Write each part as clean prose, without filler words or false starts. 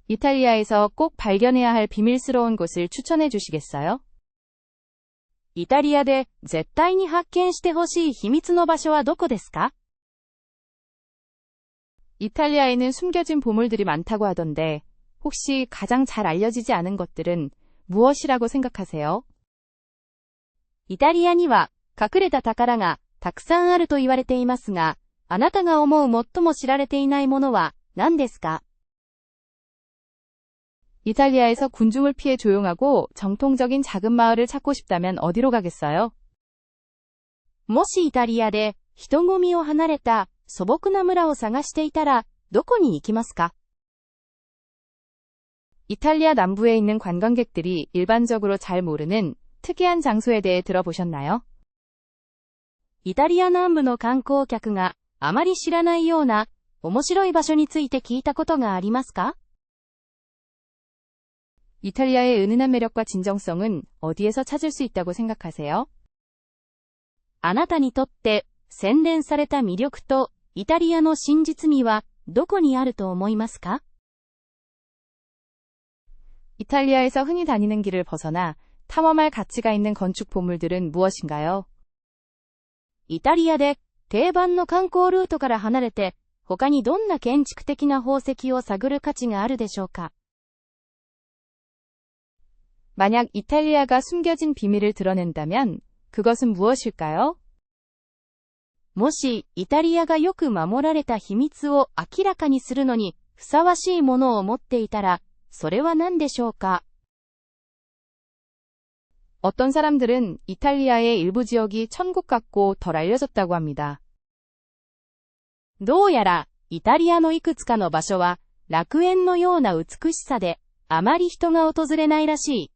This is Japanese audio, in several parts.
이탈리아에서 꼭 발견해야 할 비밀스러운 곳을 추천해 주시겠어요? イタリアで絶対に発見してほしい秘密の場所はどこですか？ 이탈리아에는 숨겨진 보물들이 많다고 하던데, 혹시 가장 잘 알려지지 않은 것들은 무엇이라고 생각하세요? イタリアには隠れた宝がたくさんあると言われていますが、あなたが思う最も知られていないものは何ですか？ 이탈리아에서 군중을 피해 조용하고 정통적인 작은 마을을 찾고 싶다면 어디로 가겠어요? もしイタリアで人混みを離れた素朴な村を探していたらどこに行きますか？ 이탈리아 남부에 있는 관광객들이 일반적으로 잘 모르는 특이한 장소에 대해 들어보셨나요? イタリア南部の観光客があまり知らないような面白い場所について聞いたことがありますか？ 이탈리아의 은은한 매력과 진정성은 어디에서 찾을 수 있다고 생각하세요? あなたにとって洗練された魅力とイタリアの真実味はどこにあると思いますか？ 이탈리아에서 흔히 다니는 길을 벗어나 탐험할 가치가 있는 건축 보물들은 무엇인가요? イタリアで定番の観光ルートから離れて他にどんな建築的な宝石を探る価値があるでしょうか？ 만약 이탈리아가 숨겨진 비밀을 드러낸다면 그것은 무엇일까요? もしイタリアがよく守られた秘密を明らかにするのにふさわしいものを持っていたらそれは何でしょうか？ 어떤 사람들은 이탈리아의 일부 지역이 천국 같고 덜 알려졌다고 합니다. どうやらイタリアのいくつかの場所は楽園のような美しさであまり人が訪れないらしい。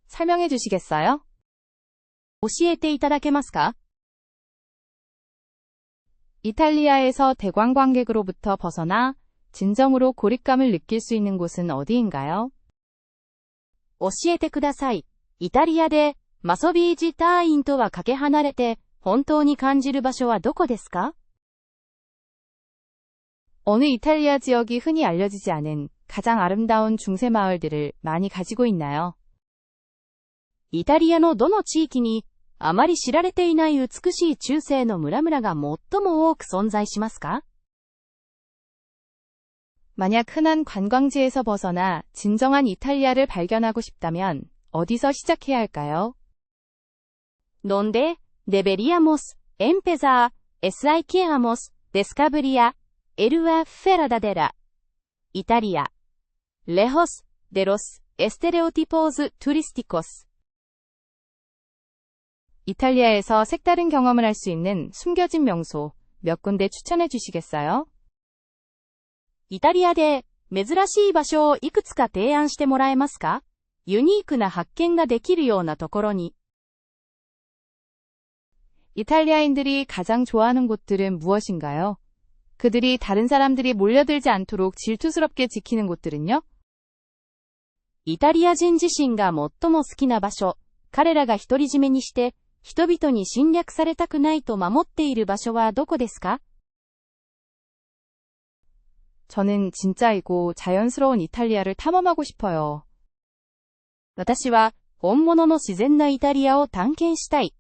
설명해 주시겠어요? 教えていただけますか？ 이탈리아에서 대관광객으로부터 벗어나 진정으로 고립감을 느낄 수 있는 곳은 어디인가요? 教えてください。イタリアでマソビージ隊員とはかけ離れて本当に感じる場所はどこですか？ 어느 이탈리아 지역이 흔히 알려지지 않은 가장 아름다운 중세 마을들을 많이 가지고 있나요? イタリアのどの地域にあまり知られていない美しい中世の村々が最も多く存在しますか？ 만약 흔한 관광지에서 벗어나 진정한 이탈리아를 발견하고 싶다면 어디서 시작해야 할까요? ¿Dónde deberíamos empezar? ¿Queremos descubrir el verdadero Italia? Lejos de los estereotipos turísticos. 이탈리아에서 색다른 경험을 할 수 있는 숨겨진 명소 몇 군데 추천해 주시겠어요? イタリアで珍しい場所をいくつか提案してもらえますか？ユニークな発見ができるようなところに。 이탈리아인들이 가장 좋아하는 곳들은 무엇인가요? 그들이 다른 사람들이 몰려들지 않도록 질투스럽게 지키는 곳들은요? イタリア人自身が最も好きな場所、彼らが独り占めにして人々に侵略されたくないと守っている場所はどこですか？ 저는 진짜이고 자연스러운 이탈리아를 탐험하고 싶어요. 私は本物の自然なイタリアを探検したい。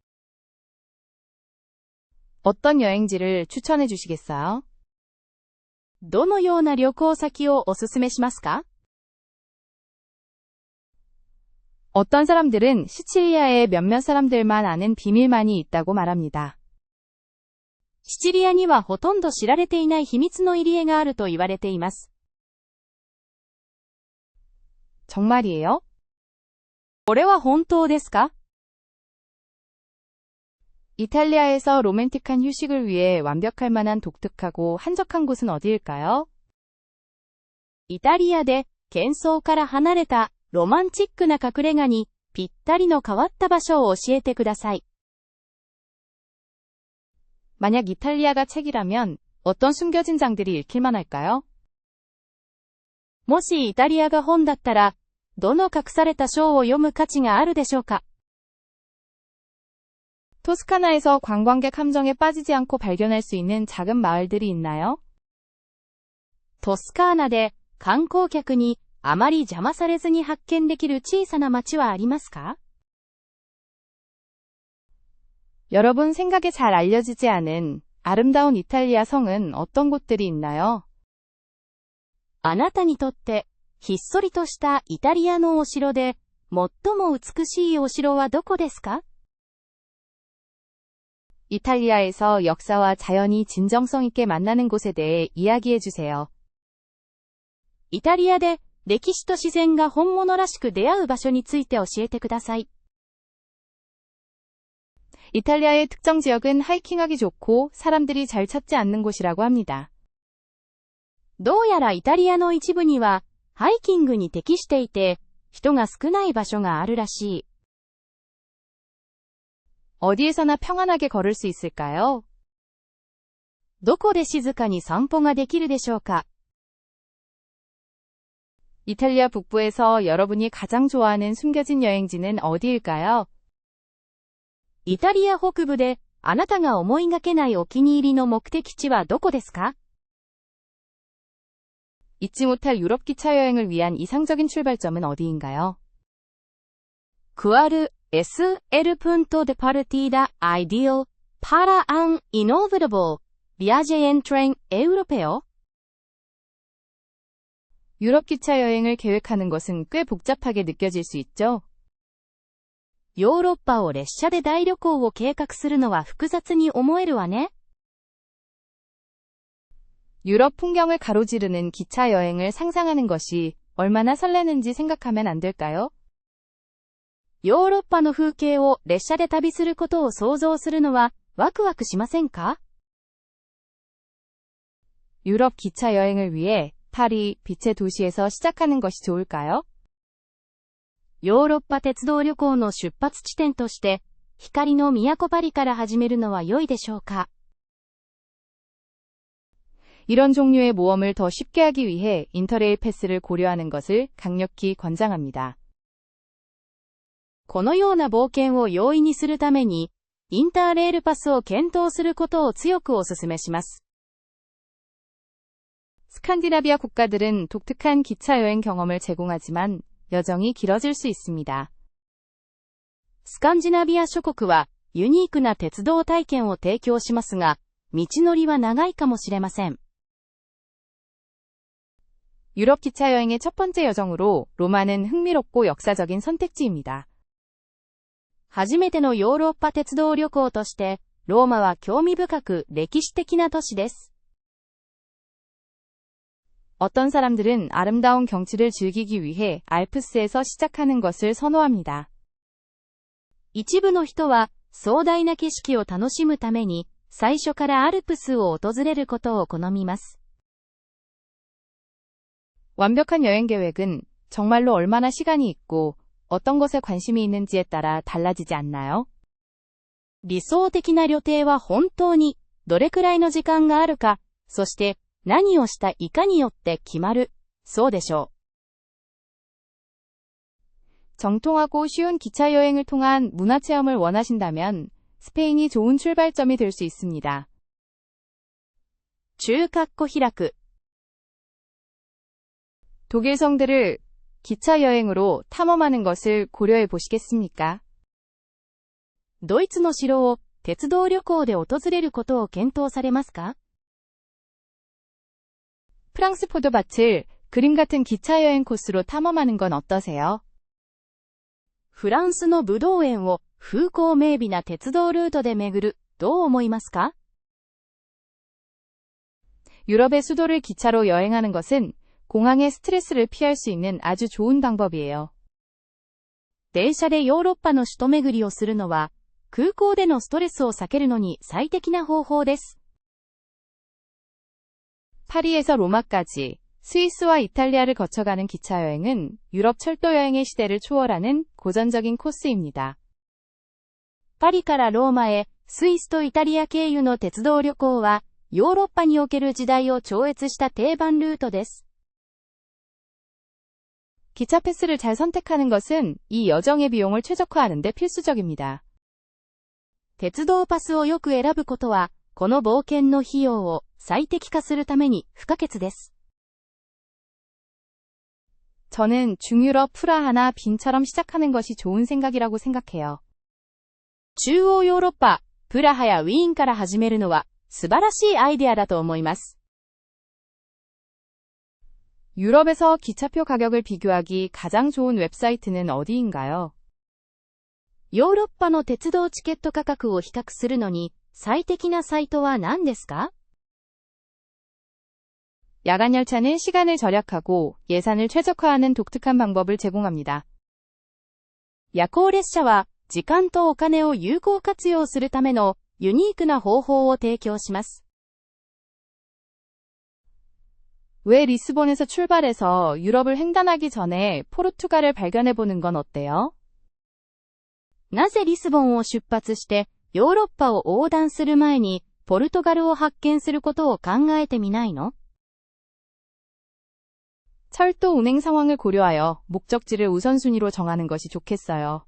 어떤 여행지를 추천해 주시겠어요? どのような旅行先をおすすめしますか？ 어떤 사람들은 시칠리아에 몇몇 사람들만 아는 비밀만이 있다고 말합니다. シチリアにはほとんど知られていない秘密の入り江があると言われています。 정말이에요? これは本当ですか？ 이탈리아에서 로맨틱한 휴식을 위해 완벽할 만한 독특하고 한적한 곳은 어디일까요? イタリアで喧騒から離れたロマンチックな隠れ家にぴったりの変わった場所を教えてください。 만약 이탈리아가 책이라면 어떤 숨겨진 장들이 읽힐만 할까요? もしイタリアが本だったら、どの隠された章を読む価値があるでしょうか？ 토스카나에서 관광객 함정에 빠지지 않고 발견할 수 있는 작은 마을들이 있나요? トスカーナで観光客にあまり邪魔されずに発見できる小さな町はありますか？ 여러분 생각에 잘 알려지지 않은 아름다운 이탈리아 성은 어떤 곳들이 있나요? あなたにとってひっそりとしたイタリアのお城で最も美しいお城はどこですか？ 이탈리아에서 역사와 자연이 진정성 있게 만나는 곳에 대해 이야기해 주세요. イタリアで歴史と自然が本物らしく出会う場所について教えてください。 이탈리아의 특정 지역은 하이킹하기 좋고 사람들이 잘 찾지 않는 곳이라고 합니다. どうやらイタリアの一部にはハイキングに適していて人が少ない場所があるらしい。 어디에서나 평안하게 걸을 수 있을까요? どこで静かに散歩ができるでしょうか？ 이탈리아 북부에서 여러분이 가장 좋아하는 숨겨진 여행지는 어디일까요? イタリア北部であなたが思いがけないお気に入りの目的地はどこですか？ 잊지 못할 유럽 기차 여행을 위한 이상적인 출발점은 어디인가요? ¿Cuál es el punto de partida ideal para un inolvidable viaje en tren europeo? 유럽 기차 여행을 계획하는 것은 꽤 복잡하게 느껴질 수 있죠? ヨーロッパを列車で大旅行を計画するのは複雑に思えるわね。 유럽 풍경을 가로지르는 기차 여행을 상상하는 것이 얼마나 설레는지 생각하면 안 될까요? ヨーロッパの風景を列車で旅することを想像するのはワクワクしませんか？ 유럽 기차 여행을 위해 파리, 빛의 도시에서 시작하는 것이 좋을까요? ヨーロッパ鉄道旅行の出発地点として、光の都パリから始めるのは良いでしょうか？ 이런 종류의 모험을 더 쉽게 하기 위해 인터레일 패스를 고려하는 것을 강력히 권장합니다. このような冒険を容易にするために、インターレールパスを検討することを強くお勧めします。 스칸디나비아 국가들은 독특한 기차 여행 경험을 제공하지만 여정이 길어질 수 있습니다. スカンジナビア諸国はユニークな鉄道体験を提供しますが、道のりは長いかもしれません。 유럽 기차 여행의 첫 번째 여정으로 로마는 흥미롭고 역사적인 선택지입니다. 初めてのヨーロッパ鉄道旅行として、ローマは興味深く歴史的な都市です。 어떤 사람들은 아름다운 경치를 즐기기 위해 알프스에서 시작하는 것을 선호합니다. 一部の人は壮大な景色を楽しむために最初からアルプスを訪れることを好みます。 완벽한 여행 계획은 정말로 얼마나 시간이 있고 어떤 것에 관심이 있는지에 따라 달라지지 않나요? 理想的な旅程は本当にどれくらいの時間があるか、そして何をしたいかによって決まる。そうでしょう。 정통하고 쉬운 기차 여행을 통한 문화 체험을 원하신다면 스페인이 좋은 출발점이 될 수 있습니다. 中括弧開く。 독일 성들을 기차 여행으로 탐험하는 것을 고려해 보시겠습니까? ドイツの城を鉄道旅行で訪れることを検討されますか？ 프랑스 포도밭을 그림 같은 기차 여행 코스로 탐험하는 건 어떠세요? フランスのブドウ園を風光明媚な鉄道ルートで巡る、どう思いますか？ 유럽의 수도를 기차로 여행하는 것은 공항의 스트레스를 피할 수 있는 아주 좋은 방법이에요. 電車でヨーロッパの首都巡りをするのは、空港でのストレスを避けるのに最適な方法です。 파리에서 로마까지 스위스와 이탈리아를 거쳐가는 기차 여행은 유럽 철도 여행의 시대를 초월하는 고전적인 코스입니다. パリからローマへ、スイスとイタリア経由の鉄道旅行は、ヨーロッパにおける時代を超越した定番ルートです。 기차 패스를 잘 선택하는 것은 이 여정의 비용을 최적화하는 데 필수적입니다. 鉄道パスをよく選ぶことは、この冒険の費用を最適化するために不可欠です。 저는 중유럽 프라하나 빈처럼 시작하는 것이 좋은 생각이라고 생각해요. 中央ヨーロッパ、プラハやウィーンから始めるのは素晴らしいアイデアだと思います。유럽에서 기차표 가격을 비교하기 가장 좋은 웹사이트는 어디인가요? ヨーロッパの鉄道チケット価格を比較するのに最適なサイトは何ですか？ 야간 열차는 시간을 절약하고 예산을 최적화하는 독특한 방법을 제공합니다. 夜行列車は時間とお金を有効活用するためのユニークな方法を提供します。왜 리스본에서 출발해서 유럽을 횡단하기 전에 포르투갈을 발견해보는 건 어때요? なぜリスボンを出発してヨーロッパを横断する前にポルトガルを発見することを考えてみないの？ 철도 운행 상황을 고려하여 목적지를 우선순위로 정하는 것이 좋겠어요.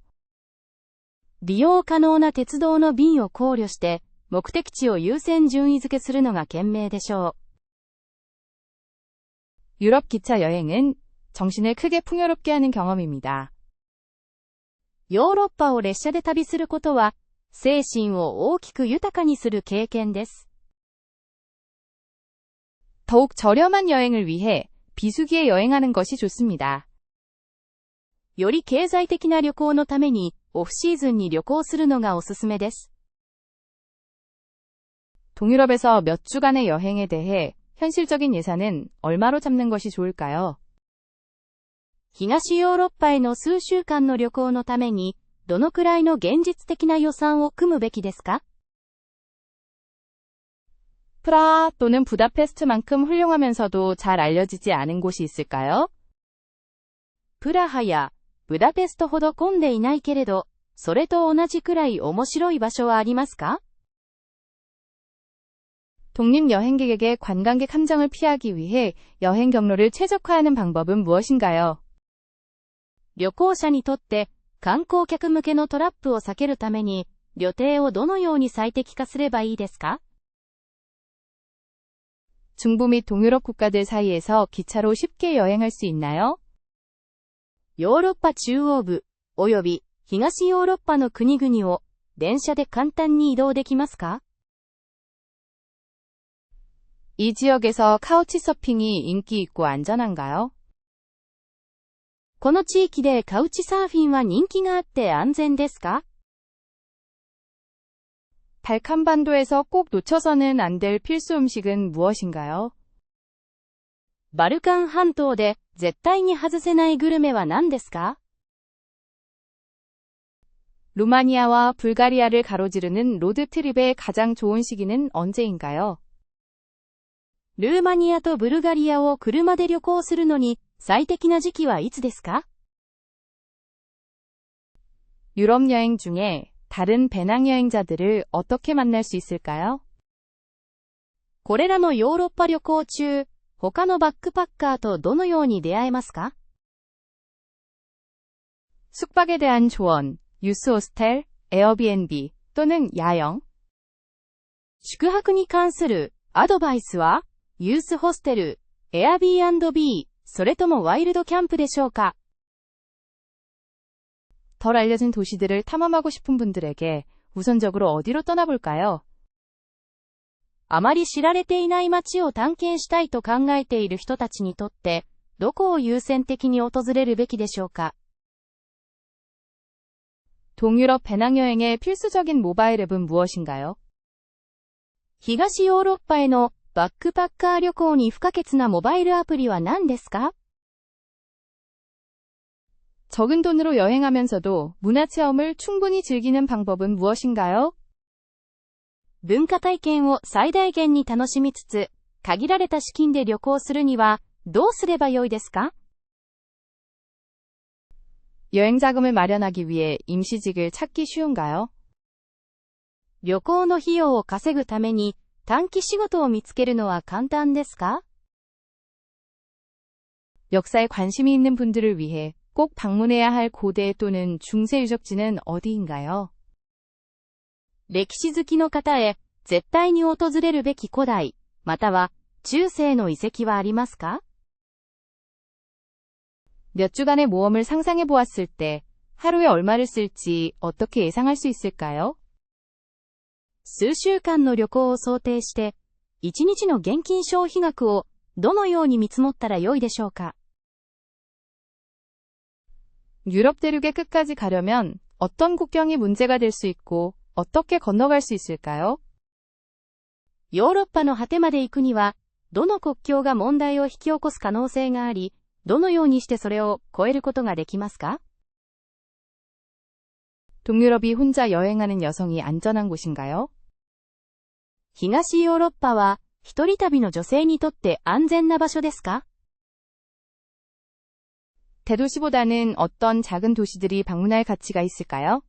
利用可能な鉄道の便を考慮して目的地を優先順位付けするのが賢明でしょう。 유럽 기차 여행은 정신을 크게 풍요롭게 하는 경험입니다. ヨーロッパを列車で旅することは精神を大きく豊かにする経験です。 더욱 저렴한 여행을 위해 비수기에 여행하는 것이 좋습니다. より経済的な旅行のためにオフシーズンに旅行するのがおすすめです。 동유럽에서 몇 주간의 여행에 대해 현실적인 예산은 얼마로 잡는 것이 좋을까요? 東ヨーロッパへの数週間の旅行のためにどのくらいの現実的な予算を組むべきですか？ 프라하 또는 부다페스트만큼 훌륭하면서도 잘 알려지지 않은 곳이 있을까요? プラハやブダペストほど混んでいないけれど、それと同じくらい面白い場所はありますか？ 독립 여행객에게 관광객 함정을 피하기 위해 여행 경로를 최적화하는 방법은 무엇인가요? 旅行者にとって観光客向けのトラップを避けるために旅程をどのように最適化すればいいですか？ 중부 및 동유럽 국가들 사이에서 기차로 쉽게 여행할 수 있나요? ヨーロッパ中央部および東ヨーロッパの国々を電車で簡単に移動できますか？ 이 지역에서 카우치 서핑이 인기 있고 안전한가요? この地域でカウチサーフィンは人気があって安全ですか？ 발칸반도에서 꼭 놓쳐서는 안 될 필수 음식은 무엇인가요? バルカン半島で絶対に外せないグルメは何ですか？ 루마니아와 불가리아를 가로지르는 로드트립의 가장 좋은 시기는 언제인가요? ルーマニアとブルガリアを車で旅行するのに最適な時期はいつですか？ 유럽 여행 중에 다른 배낭여행자들을 어떻게 만날 수 있을까요? これらのヨーロッパ旅行中、他のバックパッカーとどのように出会えますか？ 숙박에 대한 조언, 유스 호스텔, 에어비앤비 또는 야영. 宿泊に関するアドバイスは、ユースホステル、Airbnb、それともワイルドキャンプでしょうか？ 덜 알려진 도시들을 탐험하고 싶은 분들에게 우선적으로 어디로 떠나볼까요? あまり知られていない街を探検したいと考えている人たちにとって、どこを優先的に訪れるべきでしょうか？ 동유럽 배낭여행의 필수적인 모바일 앱은 무엇인가요? 東ヨーロッパへのバックパッカー旅行に不可欠なモバイルアプリは何ですか？ 적은 돈으로 여행하면서도 문화 체험을 충분히 즐기는 방법은 무엇인가요? 文化体験を最大限に楽しみつつ、限られた資金で旅行するにはどうすればよいですか？ 여행 자금을 마련하기 위해 임시직을 찾기 쉬운가요? 旅行の費用を稼ぐために短期仕事を見つけるのは簡単ですか？ 역사에 관심이 있는 분들을 위해 꼭 방문해야 할 고대 또는 중세 유적지는 어디인가요? 歴史好きの方へ絶対に訪れるべき古代、または中世の遺跡はありますか？ 몇 주간의 모험을 상상해 보았을 때 하루에 얼마를 쓸지 어떻게 예상할 수 있을까요? 数週間の旅行を想定して、1日の現金消費額をどのように見積もったらよいでしょうか。 유럽 대륙의 끝까지 가려면 어떤 국경이 문제가 될 수 있고 어떻게 건너갈 수 있을까요? ヨーロッパの果てまで行くには、どの国境が問題を引き起こす可能性があり、どのようにしてそれを越えることができますか？ 동유럽이 혼자 여행하는 여성이 안전한 곳인가요? 東ヨーロッパは、一人旅の女性にとって安全な場所ですか？ 대도시보다는 어떤 작은 도시들이 방문할 가치가 있을까요?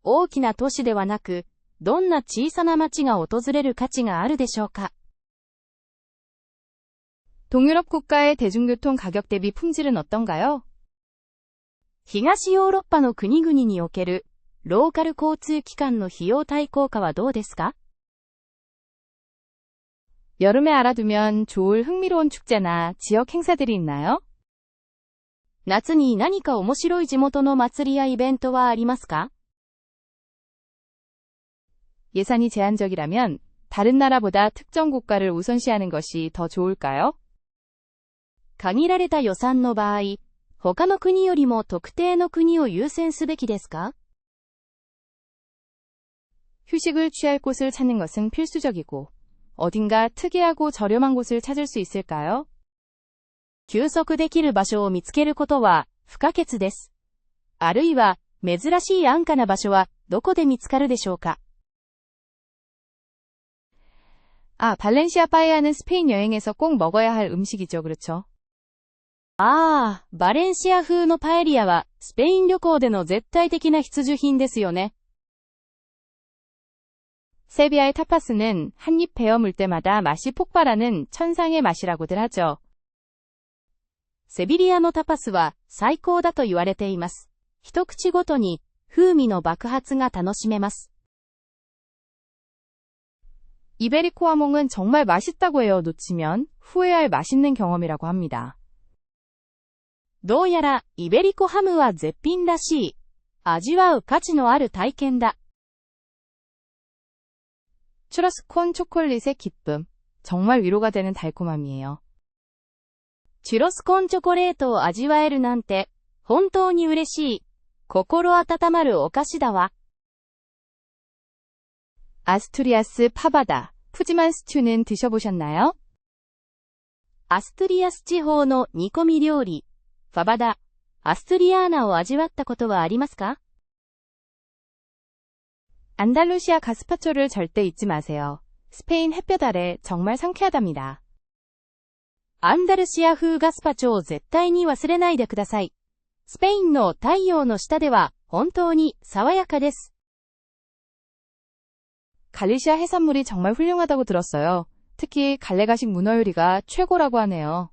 大きな都市ではなく、どんな小さな町が訪れる価値があるでしょうか？ 동유럽 국가의 대중교통 가격 대비 품질은 어떤가요? 東ヨーロッパの国々における、ローカル交通機関の費用対効果はどうですか？ 여름에 알아두면 좋을 흥미로운 축제나 지역 행사들이 있나요? 夏に何か面白い地元の祭りやイベントはありますか？ 예산이 제한적이라면 다른 나라보다 특정 국가를 우선시하는 것이 더 좋을까요? 限られた予算の場合、他の国よりも特定の国を優先すべきですか？ 휴식을 취할 곳을 찾는 것은 필수적이고 어딘가 특이하고 저렴한 곳을 찾을 수 있을까요? 休息できる場所を見つけることは不可欠です。あるいは珍しい安価な場所はどこで見つかるでしょうか？ 발렌시아 빠에야는 스페인 여행에서 꼭 먹어야 할 음식이죠, 그렇죠? バレンシア風のパエリアはスペイン旅行での絶対的な必需品ですよね。 세비야의 타파스는 한 입 베어 물 때마다 맛이 폭발하는 천상의 맛이라고들 하죠. セビリアのタパスは最高だと言われています。一口ごとに風味の爆発が楽しめます。 이베리코 하몽은 정말 맛있다고 해요. 놓치면 후회할 맛있는 경험이라고 합니다. どうやらイベリコハムは絶品らしい。味わう価値のある体験だ。 추러스콘 초콜릿의 기쁨. 정말 위로가 되는 달콤함이에요. チュロスコンチョコレートを味わえるなんて、本当に嬉しい。心温まるお菓子だわ。 아스투리아스 파바다. 푸짐한 스튜는 드셔보셨나요? アストゥリアス地方の煮込み料理、ファバダ、アストゥリアーナを味わったことはありますか？ 안달루시아 가스파초를 절대 잊지 마세요. 스페인 햇볕 아래 정말 상쾌하답니다. アンダルシア風ガスパチョを絶対に忘れないでください。スペインの太陽の下では本当に爽やかです。 갈리시아 해산물이 정말 훌륭하다고 들었어요. 특히 갈래가식 문어 요리가 최고라고 하네요.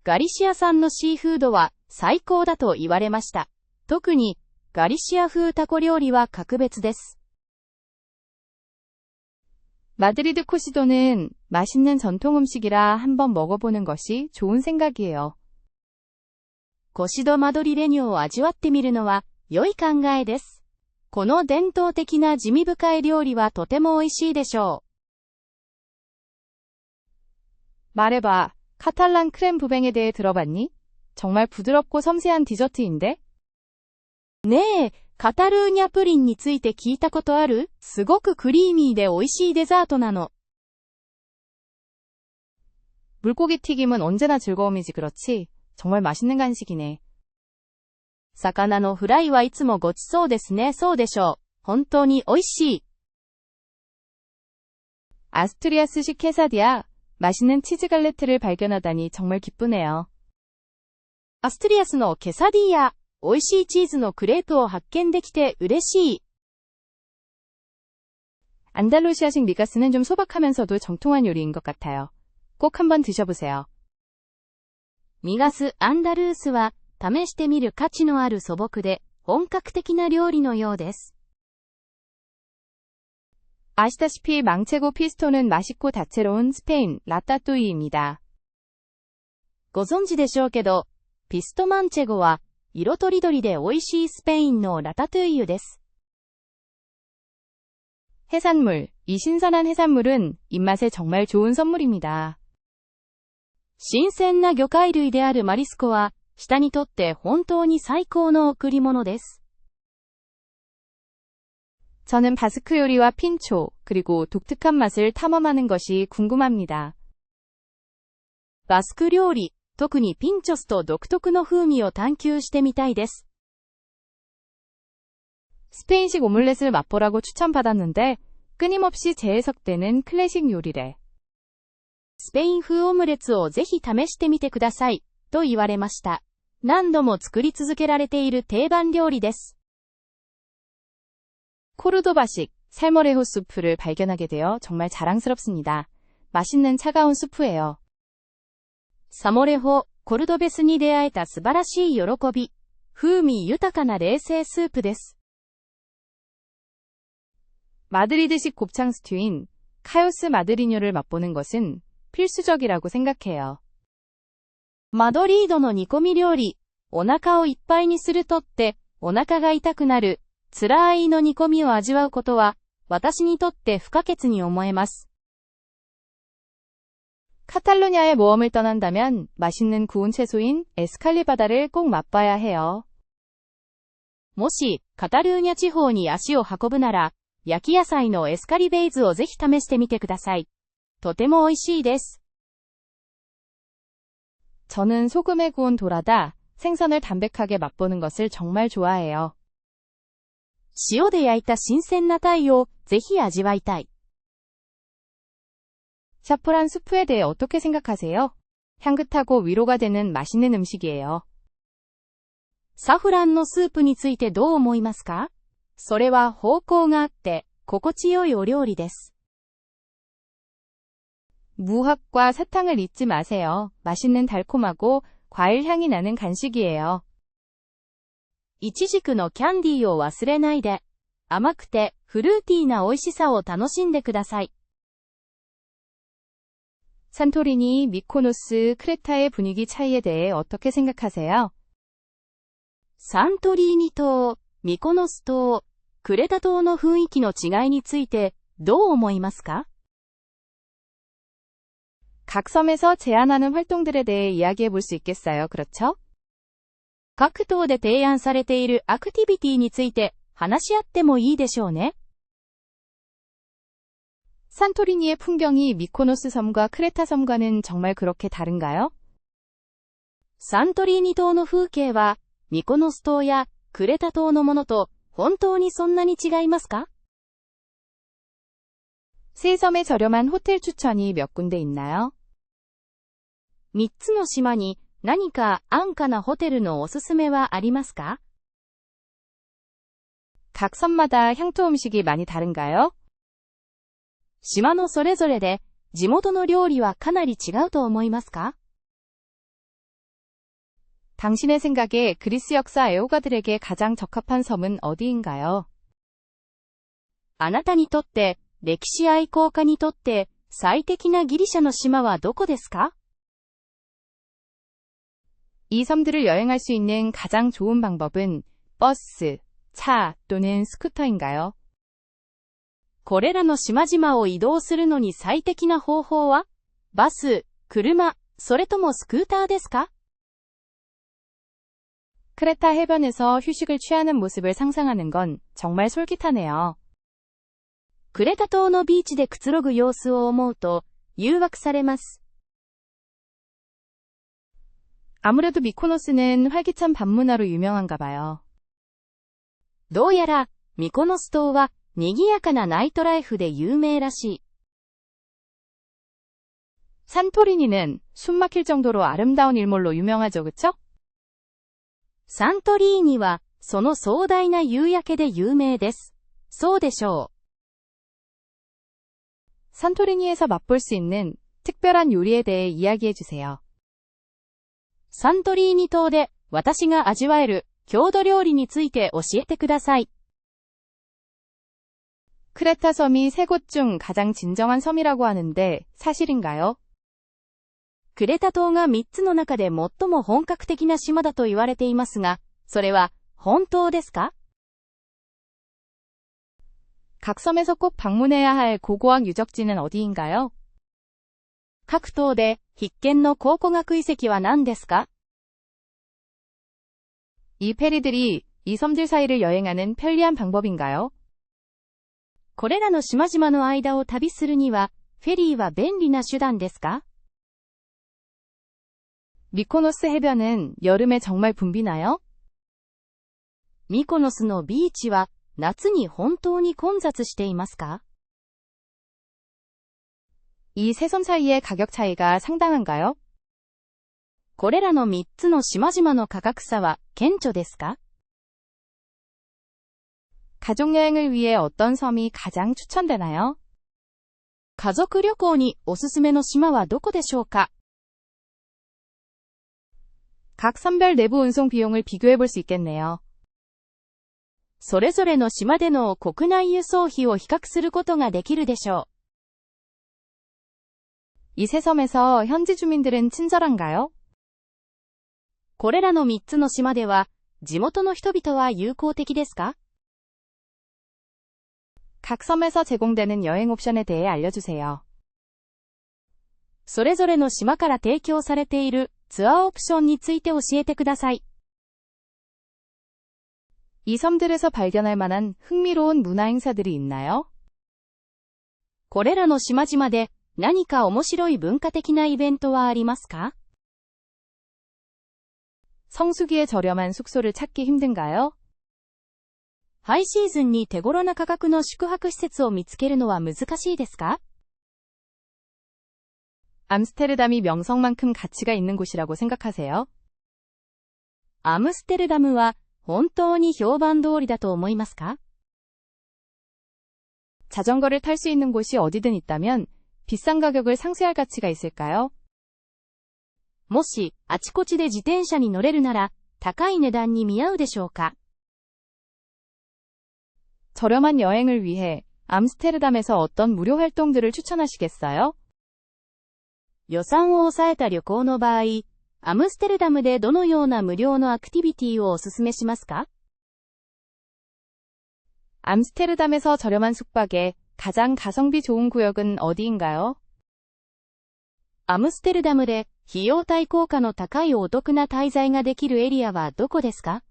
ガリシア産のシーフードは最高だと言われました。特にガリシア風タコ料理は格別です。 마드리드 코시도는 맛있는 전통 음식이라 한번 먹어보는 것이 좋은 생각이에요. コシドマドリレニョを味わってみるのは良い考えです。この伝統的な滋味深い料理はとても美味しいでしょう。 말해봐. 카탈란 크렘 부뱅에 대해 들어봤니? 정말 부드럽고 섬세한 디저트인데? ねえ、カタルーニャプリンについて聞いたことある？すごくクリーミーで美味しいデザートなの。 물고기 튀김은 언제나 즐거움이지 그렇지? 정말 맛있는 간식이네. 魚のフライはいつもごちそうですね。そうでしょう。本当に美味しい。 아스투리아스식 케사디아. 맛있는 치즈 갈레트를 발견하다니 정말 기쁘네요. アストゥリアスのケサディーヤ。美味しいチーズのクレープを発見できて嬉しい。 안달루시아식 미가스는 좀 소박하면서도 정통한 요리인 것 같아요. 꼭 한번 드셔보세요. ミガス・アンダルースは試してみる価値のある素朴で本格的な料理のようです。 아시다시피 망체고 피스토는 맛있고 다채로운 스페인 라따뚜이입니다. ご存知でしょうけど、ピストマンチェゴは、色とりどりで美味しいスペインのラタトゥイユです。 해산물. 이 신선한 해산물은 입맛에 정말 좋은 선물입니다. 新鮮な魚介類であるマリスコは、舌にとって本当に最高の贈り物です。 저는 바스크 요리와 핀초, 그리고 독특한 맛을 탐험하는 것이 궁금합니다. バスク料理、特にピンチョスと独特の風味を探求してみたいです。 스페인식 오믈렛을 맛보라고 추천받았는데 끊임없이 재해석되는 클래식 요리래. スペイン風オムレツをぜひ試してみてください、と言われました。何度も作り続けられている定番料理です。 코르도바식 살모레호 수프를 발견하게 되어 정말 자랑스럽습니다. 맛있는 차가운 수프예요. サモレホ、コルドベスに出会えた素晴らしい喜び。風味豊かな冷製スープです。 마드리드식 곱창 스튜인 카요스 마드리뇨를 맛보는 것은 필수적이라고 생각해요. マドリードの煮込み料理。お腹をいっぱいにするとって、お腹が痛くなる、辛いの煮込みを味わうことは、私にとって不可欠に思えます。 카탈루냐의 모험을 떠난다면 맛있는 구운 채소인 에스칼리바다를 꼭 맛봐야 해요. もし、カタルーニャ地方に足を運ぶなら、焼き野菜のエスカリベイズをぜひ試してみてください。とても美味しいです。 저는 소금에 구운 도라다, 생선을 담백하게 맛보는 것을 정말 좋아해요. 塩で焼いた新鮮な鯛をぜひ味わいたい。 샤프란 수프에 대해 어떻게 생각하세요? 향긋하고 위로가 되는 맛있는 음식이에요. サフランのスープについてどう思いますか？それは芳香があって、心地よいお料理です。 무화과 사탕을 잊지 마세요. 맛있는 달콤하고 과일 향이 나는 간식이에요. イチジクのキャンディーを忘れないで。甘くてフルーティーな美味しさを楽しんでください。 산토리니, 미코노스, 크레타의 분위기 차이에 대해 어떻게 생각하세요? サントリーニ島、ミコノス島、クレタ島の雰囲気の違いについてどう思いますか？ 각 섬에서 제안하는 활동들에 대해 이야기해 볼 수 있겠어요. 그렇죠? 各島で提案されているアクティビティについて話し合ってもいいでしょうね。 산토리니의 풍경이 미코노스 섬과 크레타 섬과는 정말 그렇게 다른가요? サントリーニ島の風景は、ミコノス島やクレタ島のものと本当にそんなに違いますか？ 세 섬의 저렴한 호텔 추천이 몇 군데 있나요? 3つの島に何か安価なホテルのおすすめはありますか？ 각 섬마다 향토 음식이 많이 다른가요? 島のそれぞれで地元の料理はかなり違うと思いますか？ 당신의 생각에 그리스 역사 애호가들에게 가장 적합한 섬은 어디인가요? あなたにとって、歴史愛好家にとって最適なギリシャの島はどこですか？ 이 섬들을 여행할 수 있는 가장 좋은 방법은 버스, 차 또는 스쿠터인가요? これらの島々を移動するのに最適な方法は？バス、車、それともスクーターですか？ 크레타 해변에서 휴식을 취하는 모습을 상상하는 건 정말 솔깃하네요. クレタ島のビーチでくつろぐ様子を思うと誘惑されます。 아무래도 미코노스는 활기찬 밤문화로 유명한가 봐요. どうやら、ミコノス島は賑やかなナイトライフで有名らしい。 산토리니는 숨막힐 정도로 아름다운 일몰로 유명하죠, 그쵸? サントリーニはその壮大な夕焼けで有名です。そうでしょう。 산토리니에서 맛볼 수 있는 특별한 요리에 대해 이야기해 주세요. サントリーニ島で私が味わえる郷土料理について教えてください。 크레타 섬이 세 곳 중 가장 진정한 섬이라고 하는데 사실인가요? クレタ島が3つの中で最も本格的な島だと言われていますが、それは本当ですか？ 각 섬에서 꼭 방문해야 할 고고학 유적지는 어디인가요? 各島で必見の考古学遺跡は何ですか？ 이 페리들이 이 섬들 사이를 여행하는 편리한 방법인가요? これらの島々の間を旅するには、フェリーは便利な手段ですか？ 미코노스 해변은 여름에 정말 붐비나요? ミコノスのビーチは夏に本当に混雑していますか？ 이 세 섬 사이의 가격 차이가 상당한가요? これらの3つの島々の価格差は顕著ですか？ 가족여행을 위해 어떤 섬이 가장 추천되나요? 家族旅行におすすめの島はどこでしょうか？ 각 섬별 내부 운송 비용을 비교해 볼 수 있겠네요. それぞれの島での国内輸送費を比較することができるでしょう。 이 세 섬에서 현지 주민들은 친절한가요? これらの3つの島では、地元の人々は友好的ですか？ 각 섬에서 제공되는 여행 옵션에 대해 알려주세요. それぞれの島から提供されているツアーオプションについて教えてください。 이 섬들에서 발견할 만한 흥미로운 문화 행사들이 있나요? これらの島々で何か面白い文化的なイベントはありますか？ 성수기에 저렴한 숙소를 찾기 힘든가요? ハイシーズンに手頃な価格の宿泊施設を見つけるのは難しいですか？ 암스테르담이 명성만큼 가치가 있는 곳이라고 생각하세요? アムステルダムは本当に評判通りだと思いますか？ 자전거를 탈 수 있는 곳이 어디든 있다면 비싼 가격을 상쇄할 가치가 있을까요? もし、あちこちで自転車に乗れるなら、高い値段に見合うでしょうか？ 저렴한 여행을 위해 암스테르담에서 어떤 무료 활동들을 추천하시겠어요? 予算を抑えた旅行の場合、アムステルダムでどのような無料のアクティビティをお勧めしますか？ 암스테르담에서 저렴한 숙박에 가장 가성비 좋은 구역은 어디인가요? アムステルダムで費用対効果の高いお得な滞在ができるエリアはどこですか？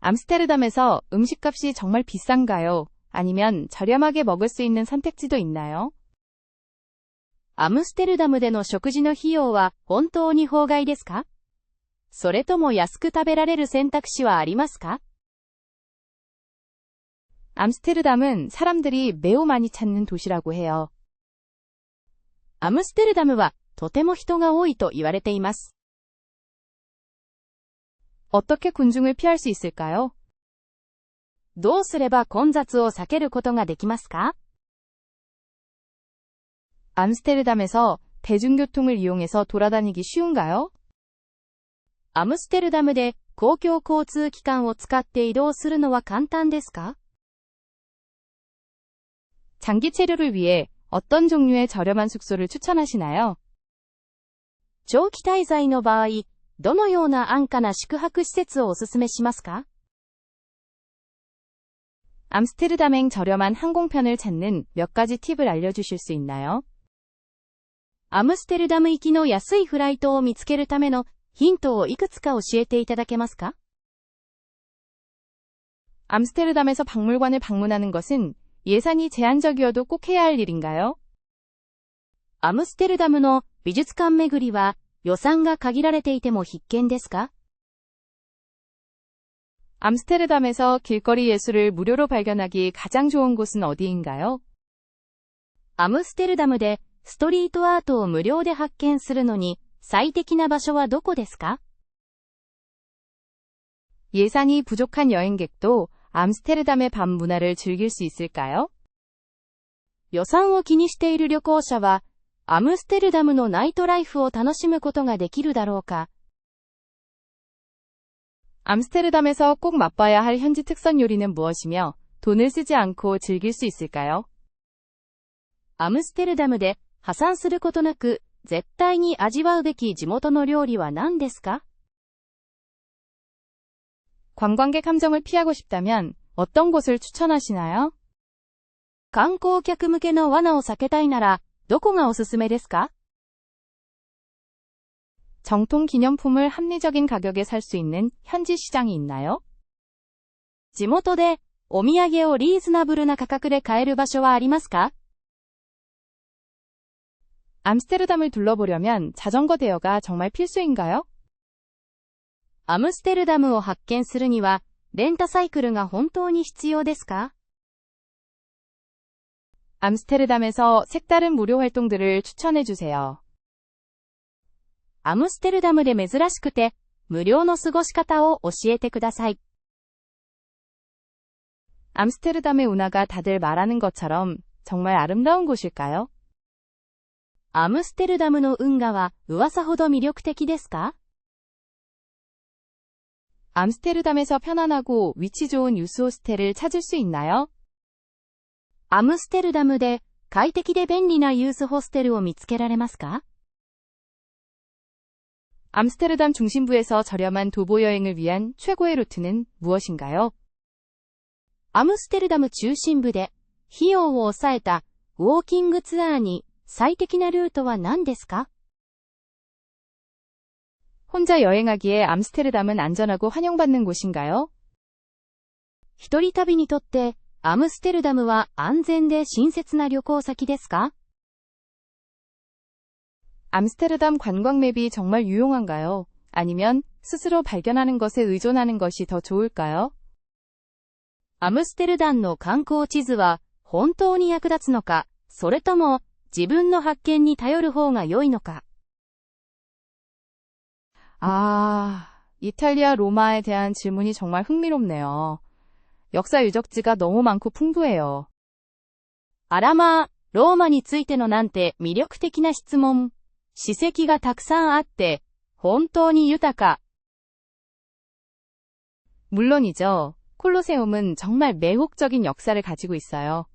암스테르담에서 음식값이 정말 비싼가요? 아니면 저렴하게 먹을 수 있는 선택지도 있나요? アムステルダムでの食事の費用は本当に法外ですか？それとも安く食べられる選択肢はありますか？ 암스테르담은 사람들이 매우 많이 찾는 도시라고 해요. アムステルダムはとても人が多いと言われています。 어떻게 군중을 피할 수 있을까요? どうすれば混雑を避けることができますか？ 암스테르담에서 대중교통을 이용해서 돌아다니기 쉬운가요? アムステルダムで公共交通機関を使って移動するのは簡単ですか？ 장기 체류를 위해 어떤 종류의 저렴한 숙소를 추천하시나요? 長期滞在の場合、どのような安価な宿泊施設をお勧めしますか？ 암스테르담행 저렴한 항공편을 찾는 몇 가지 팁을 알려주실 수 있나요? アムステルダム行きの安いフライトを見つけるためのヒントをいくつか教えていただけますか？ 암스테르담에서 박물관을 방문하는 것은 예산이 제한적이어도 꼭 해야 할 일인가요? アムステルダムの美術館巡りは予算が限られていても必見ですか？ 암스테르담에서 길거리 예술을 무료로 발견하기 가장 좋은 곳은 어디인가요? アムステルダムでストリートアートを無料で発見するのに最適な場所はどこですか？ 예산이 부족한 여행객도 암스테르담의 밤 문화를 즐길 수 있을까요? 予算を気にしている旅行者はアムステルダムのナイトライフを楽しむことができるだろうか？ 암스테르담에서 꼭 맛봐야 할 현지 특선 요리는 무엇이며 돈을 쓰지 않고 즐길 수 있을까요? アムステルダムで破産することなく、絶対に味わうべき地元の料理は何ですか？ 관광객 함정을 피하고 싶다면 어떤 곳을 추천하시나요? 観光客向けの罠を避けたいなら、どこがおすすめですか？ 정통 기념품을 합리적인 가격에 살 수 있는 현지 시장이 있나요? 地元でお土産をリーズナブルな価格で買える場所はありますか？ 암스테르담을 둘러보려면 자전거 대여가 정말 필수인가요? アムステルダムを発見するには、レンタサイクルが本当に必要ですか？ 암스테르담에서 색다른 무료 활동들을 추천해 주세요. アムステルダムで珍しくて、無料の過ごし方を教えてください。 암스테르담의 운하가 다들 말하는 것처럼 정말 아름다운 곳일까요? アムステルダムの運河は噂ほど魅力的ですか？ 암스테르담에서 편안하고 위치 좋은 유스 호스텔을 찾을 수 있나요? アムステルダムで快適で便利なユースホステルを見つけられますか？ 암스테르담 중심부에서 저렴한 도보 여행을 위한 최고의 루트는 무엇인가요? アムステルダム中心部で費用を抑えたウォーキングツアーに最適なルートは何ですか？ 혼자 여행하기에 암스테르담은 안전하고 환영받는 곳인가요? 一人旅にとってアムステルダムは安全で親切な旅行先ですか？ 암스테르담 관광 맵이 정말 유용한가요? 아니면 스스로 발견하는 것에 의존하는 것이 더 좋을까요? アムステルダムの観光地図は本当に役立つのか、それとも自分の発見に頼る方が良いのか。 이탈리아 로마에 대한 질문이 정말 흥미롭네요. 역사 유적지가 너무 많고 풍부해요. あらまあ、ローマについてのなんて魅力的な質問。史跡がたくさんあって、本当に豊か。 물론이죠. 콜로세움은 정말 매혹적인 역사를 가지고 있어요.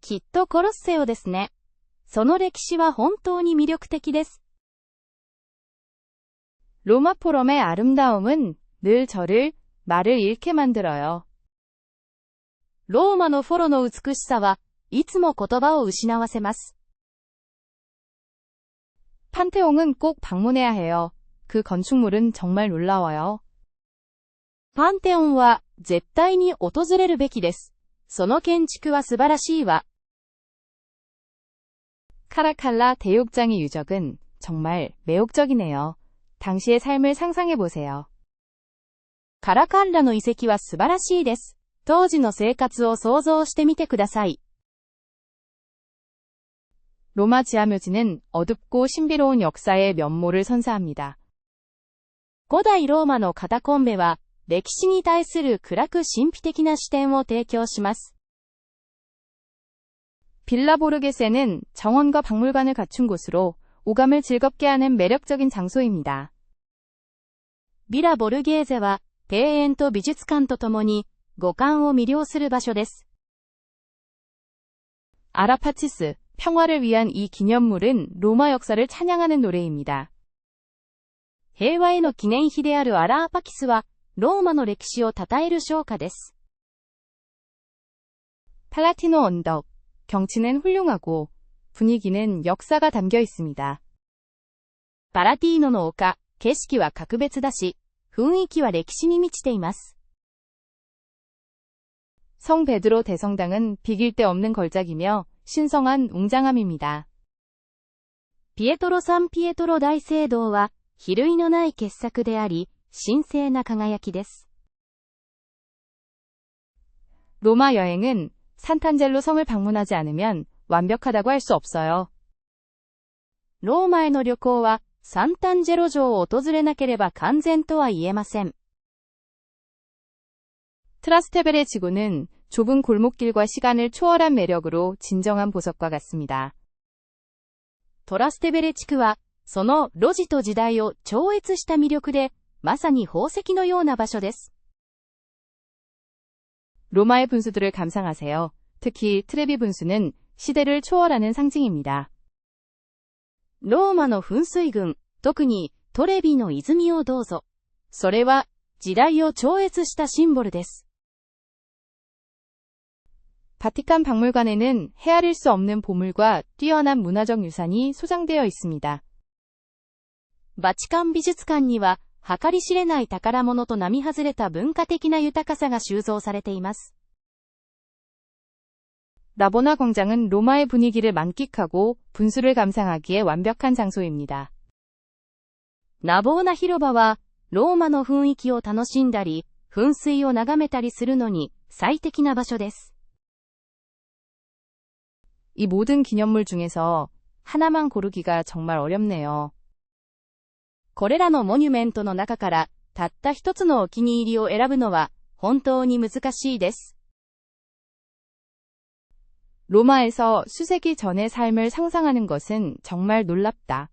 きっとコロッセオですね。その歴史は本当に魅力的です。 로마 포럼의 아름다움은 늘 저를 말을 잃게 만들어요. ローマのフォロの美しさはいつも言葉を失わせます。 판테옹은 꼭 방문해야 해요. 그 건축물은 정말 놀라워요. パンテオンは絶対に訪れるべきです。その建築は素晴らしいわ。 카라칼라 대욕장의 유적은 정말 매혹적이네요. 당시의 삶을 상상해 보세요. カラカンラの遺跡は素晴らしいです。当時の生活を想像してみてください。 로마 지하묘지는 어둡고 신비로운 역사의 면모를 선사합니다. 古代ローマのカタコンベは、歴史に対する暗く神秘的な視点を提供します。 빌라 보르게세는 정원과 박물관을 갖춘 곳으로 오감을 즐겁게 하는 매력적인 장소입니다. ビラ・ボルゲーゼは、庭園と美術館とともに、五感を魅了する場所です。 아라파치스, 평화를 위한 이 기념물은 로마 역사를 찬양하는 노래입니다. 平和への記念碑であるアラーパキスは、ローマの歴史を称える唱歌です。 팔라티노 언덕, 경치는 훌륭하고 분위기는 역사가 담겨 있습니다. パラティーノの丘、景色は格別だし、雰囲気は歴史に満ちています。 성 베드로 대성당은 비길 데 없는 걸작이며 신성한 웅장함입니다. ピエトロ・サンピエトロ大聖堂は、比類のない傑作であり、神聖な輝きです。 로마 여행은 산탄젤로 성을 방문하지 않으면 완벽하다고 할 수 없어요. ローマへの旅行は、サンタンジェロ城を訪れなければ完全とは言えません。 트라스테베레 지구는 좁은 골목길과 시간을 초월한 매력으로 진정한 보석과 같습니다. トラステベレ地区は、その路地と時代を超越した魅力で、まさに宝石のような場所です。 로마의 분수들을 감상하세요. 특히 트레비 분수는 시대를 초월하는 상징입니다. ローマの噴水群、特にトレビの泉をどうぞ。それは時代を超越したシンボルです。바티칸 박물관에는 헤아릴 수 없는 보물과 뛰어난 문화적 유산이 소장되어 있습니다. バチカン美術館には、計り知れない宝物と並外れた文化的な豊かさが収蔵されています。라보나 광장은 로마의 분위기를 만끽하고 분수를 감상하기에 완벽한 장소입니다. ナボーナ広場は、ローマの雰囲気を楽しんだり、噴水を眺めたりするのに最適な場所です。이 모든 기념물 중에서 하나만 고르기가 정말 어렵네요. これらのモニュメントの中から、たった一つのお気に入りを選ぶのは、本当に難しいです。로마에서 수세기 전의 삶을 상상하는 것은 정말 놀랍다.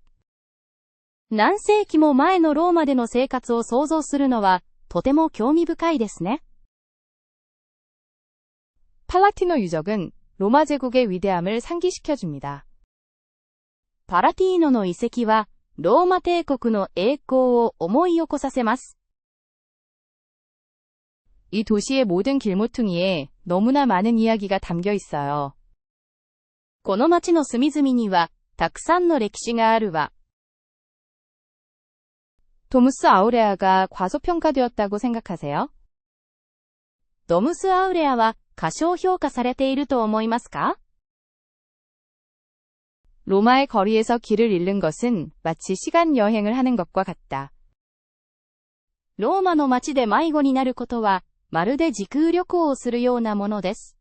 何世紀も前のローマでの生活を想像するのは、とても興味深いですね。팔라티노 유적은 로마 제국의 위대함을 상기시켜줍니다. パラティーノの遺跡は、ローマ帝国の栄光を思い起こさせます。이 도시의 모든 길모퉁이에 너무나 많은 이야기가 담겨 있어요. この街の隅々には、たくさんの歴史があるわ。도무스 아우레아가 과소평가되었다고 생각하세요? ドムス・アウレアは過小評価されていると思いますか？ 로마의 거리에서 길을 잃는 것은 마치 시간 여행을 하는 것과 같다. ローマの街で迷子になることは、まるで時空旅行をするようなものです。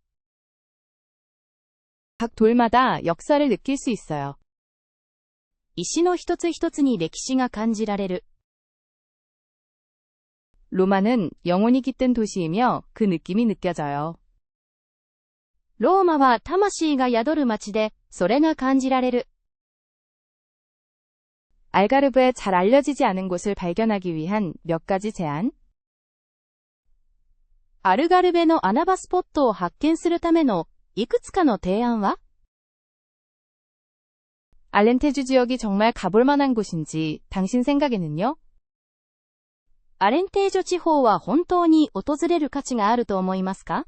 각 돌마다 역사를 느낄 수 있어요. 石の一つ一つに歴史が感じられる。 로마는 영혼이 깃든 도시이며 그 느낌이 느껴져요. ローマは魂が宿る街で、それが感じられる。 알가르브의 잘 알려지지 않은 곳을 발견하기 위한 몇 가지 제안? アルガルベの穴場スポットを発見するためのいくつかの提案は？ 알렌테주 지역이 정말 가볼 만한 곳인지 당신 생각에는요? アレンテージョ地方は本当に訪れる価値があると思いますか？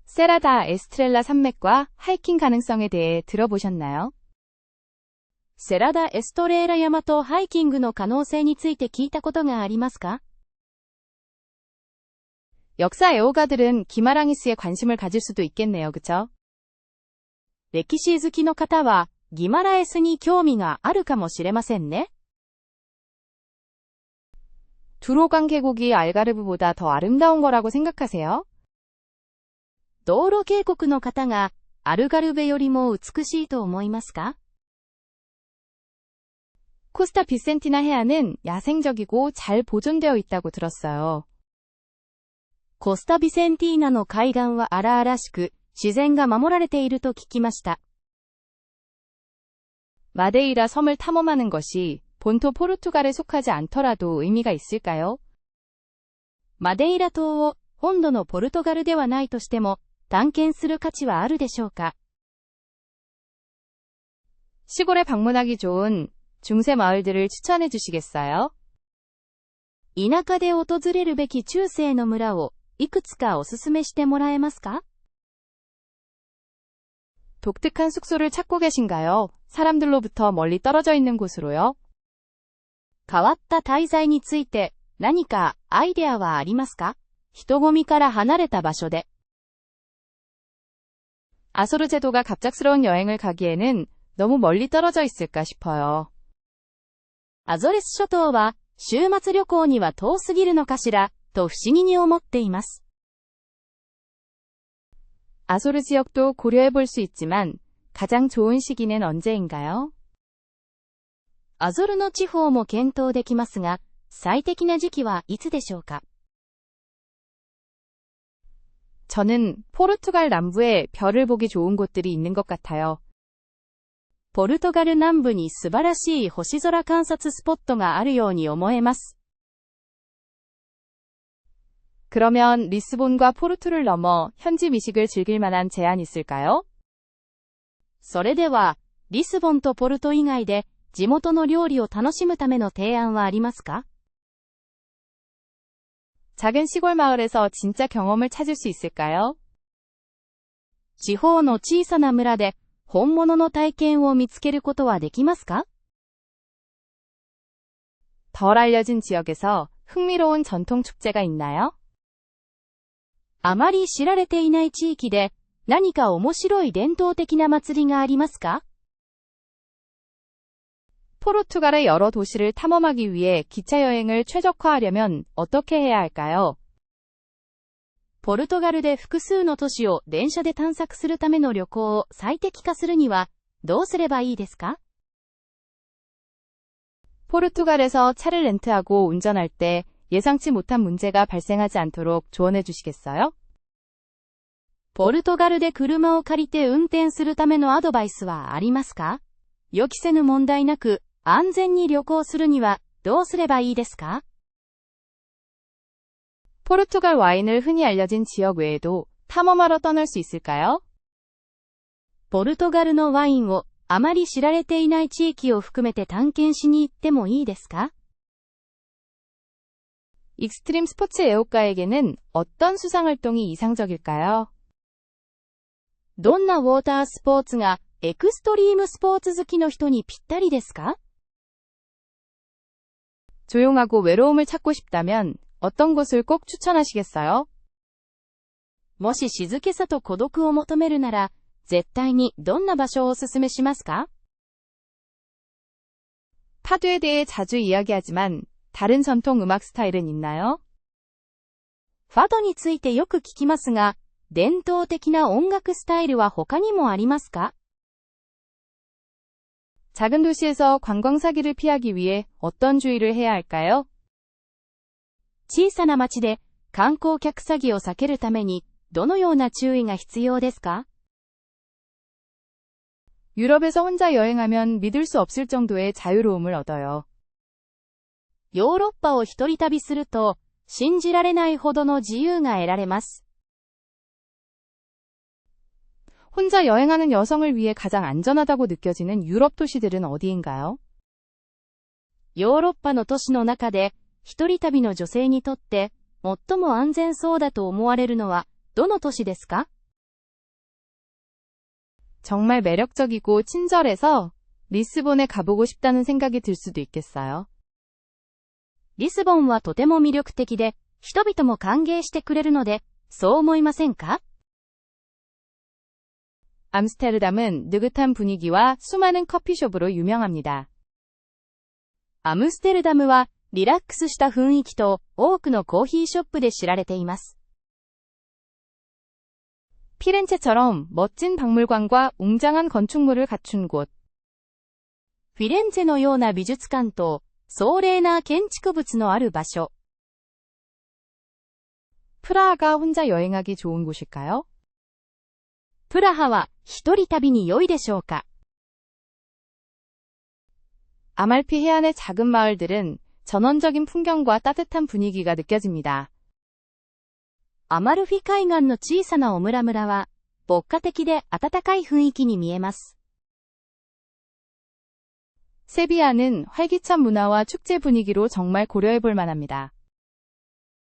세라다 에스트렐라 산맥과 하이킹 가능성에 대해 들어보셨나요? セラダ・エストレーラ山とハイキングの可能性について聞いたことがありますか？ 역사 애호가들은 기마랑이스에 관심을 가질 수도 있겠네요, 그쵸? 歴史好きの方は、ギマラエスに興味があるかもしれませんね。 두로강 계곡이 알가르브보다 더 아름다운 거라고 생각하세요? 道路渓谷の方が、アルガルベよりも美しいと思いますか？ 코스타 비센티나 해안은 야생적이고 잘 보존되어 있다고 들었어요. コスタビセンティーナの海岸は荒々しく、自然が守られていると聞きました。 마데이라 섬을 탐험하는 것이 본토 포르투갈에 속하지 않더라도 의미가 있을까요? マデイラ島を本土のポルトガルではないとしても、探検する価値はあるでしょうか？ 시골에 방문하기 좋은 중세 마을들을 추천해 주시겠어요? 田舎で訪れるべき中世の村をいくつかおすすめしてもらえますか？ 독특한 숙소를 찾고 계신가요? 사람들로부터 멀리 떨어져 있는 곳으로요? 変わった滞在について何かアイデアはありますか？人混みから離れた場所で。 아소르 제도가 갑작스러운 여행을 가기에는 너무 멀리 떨어져 있을까 싶어요. アゾレス諸島は週末旅行には遠すぎるのかしら、と不思議に思っています。 아소르 지역도 고려해 볼 수 있지만 가장 좋은 시기는 언제인가요? アゾルの地方も検討できますが、最適な時期はいつでしょうか？ 저는 포르투갈 남부에 별을 보기 좋은 곳들이 있는 것 같아요. ポルトガル南部に素晴らしい星空観察スポットがあるように思えます。 그러면 리스본과 포르투를 넘어 현지 미식을 즐길 만한 제안 있을까요? それでは、リスボンとポルト以外で、地元の料理を楽しむための提案はありますか？ 작은 시골 마을에서 진짜 경험을 찾을 수 있을까요? 地方の小さな村で、本物の体験を見つけることはできますか？ 덜 알려진 지역에서 흥미로운 전통 축제가 있나요? あまり知られていない地域で、何か面白い伝統的な祭りがありますか？ 포르투갈의 여러 도시를 탐험하기 위해 기차 여행을 최적화하려면 어떻게 해야 할까요? ポルトガルで複数の都市を電車で探索するための旅行を最適化するには、どうすればいいですか？ 포르투갈에서 차를 렌트하고 운전할 때 예상치 못한 문제가 발생하지 않도록 조언해 주시겠어요? ポルトガルで車を借りて運転するためのアドバイスはありますか？予期せぬ問題なく安全に旅行するにはどうすればいいですか？ 포르투갈 와인을 흔히 알려진 지역 외에도 탐험하러 떠날 수 있을까요? ポルトガルのワインをあまり知られていない地域を含めて探検しに行ってもいいですか？ 익스트림 스포츠 애호가에게는 어떤 수상활동이 이상적일까요? どんなウォータースポーツがエクストリームスポーツ好きの人にぴったりですか？ 조용하고 외로움을 찾고 싶다면 어떤 곳을 꼭 추천하시겠어요? もし静けさと孤独を求めるなら、絶対にどんな場所をおすすめしますか？ 파도에 대해 자주 이야기하지만 다른 전통 음악 스타일은 있나요? ファドについてよく聞きますが、伝統的な音楽スタイルは他にもありますか？ 작은 도시에서 관광 사기를 피하기 위해 어떤 주의를 해야 할까요? 小さな町で観光客詐欺を避けるためにどのような注意が必要ですか？ 유럽에서 혼자 여행하면 믿을 수 없을 정도의 자유로움을 얻어요. ヨーロッパを一人旅すると、信じられないほどの自由が得られます。 혼자 여행하는 여성을 위해 가장 안전하다고 느껴지는 유럽 도시들은 어디인가요? ヨーロッパの都市の中で、一人旅の女性にとって、最も安全そうだと思われるのは、どの都市ですか？ 정말 매력적이고 친절해서 리스본에 가보고 싶다는 생각이 들 수도 있겠어요. リスボンはとても魅力的で、人々も歓迎してくれるので、そう思いませんか？ 암스테르담은 느긋한 분위기와 수많은 커피숍으로 유명합니다. アムステルダムは、リラックスした雰囲気と多くのコーヒーショップで知られています。 피렌체처럼 멋진 박물관과 웅장한 건축물을 갖춘 곳. フィレンツェのような美術館と壮麗な建築物のある場所。 프라하가 혼자 여행하기 좋은 곳일까요? プラハは一人旅に良いでしょうか？ 아말피 해안의 작은 마을들은 전원적인 풍경과 따뜻한 분위기가 느껴집니다. アマルフィ海岸の小さなオムラ村は、牧歌的で温かい雰囲気に見えます。 세비야는 활기찬 문화와 축제 분위기로 정말 고려해볼 만합니다.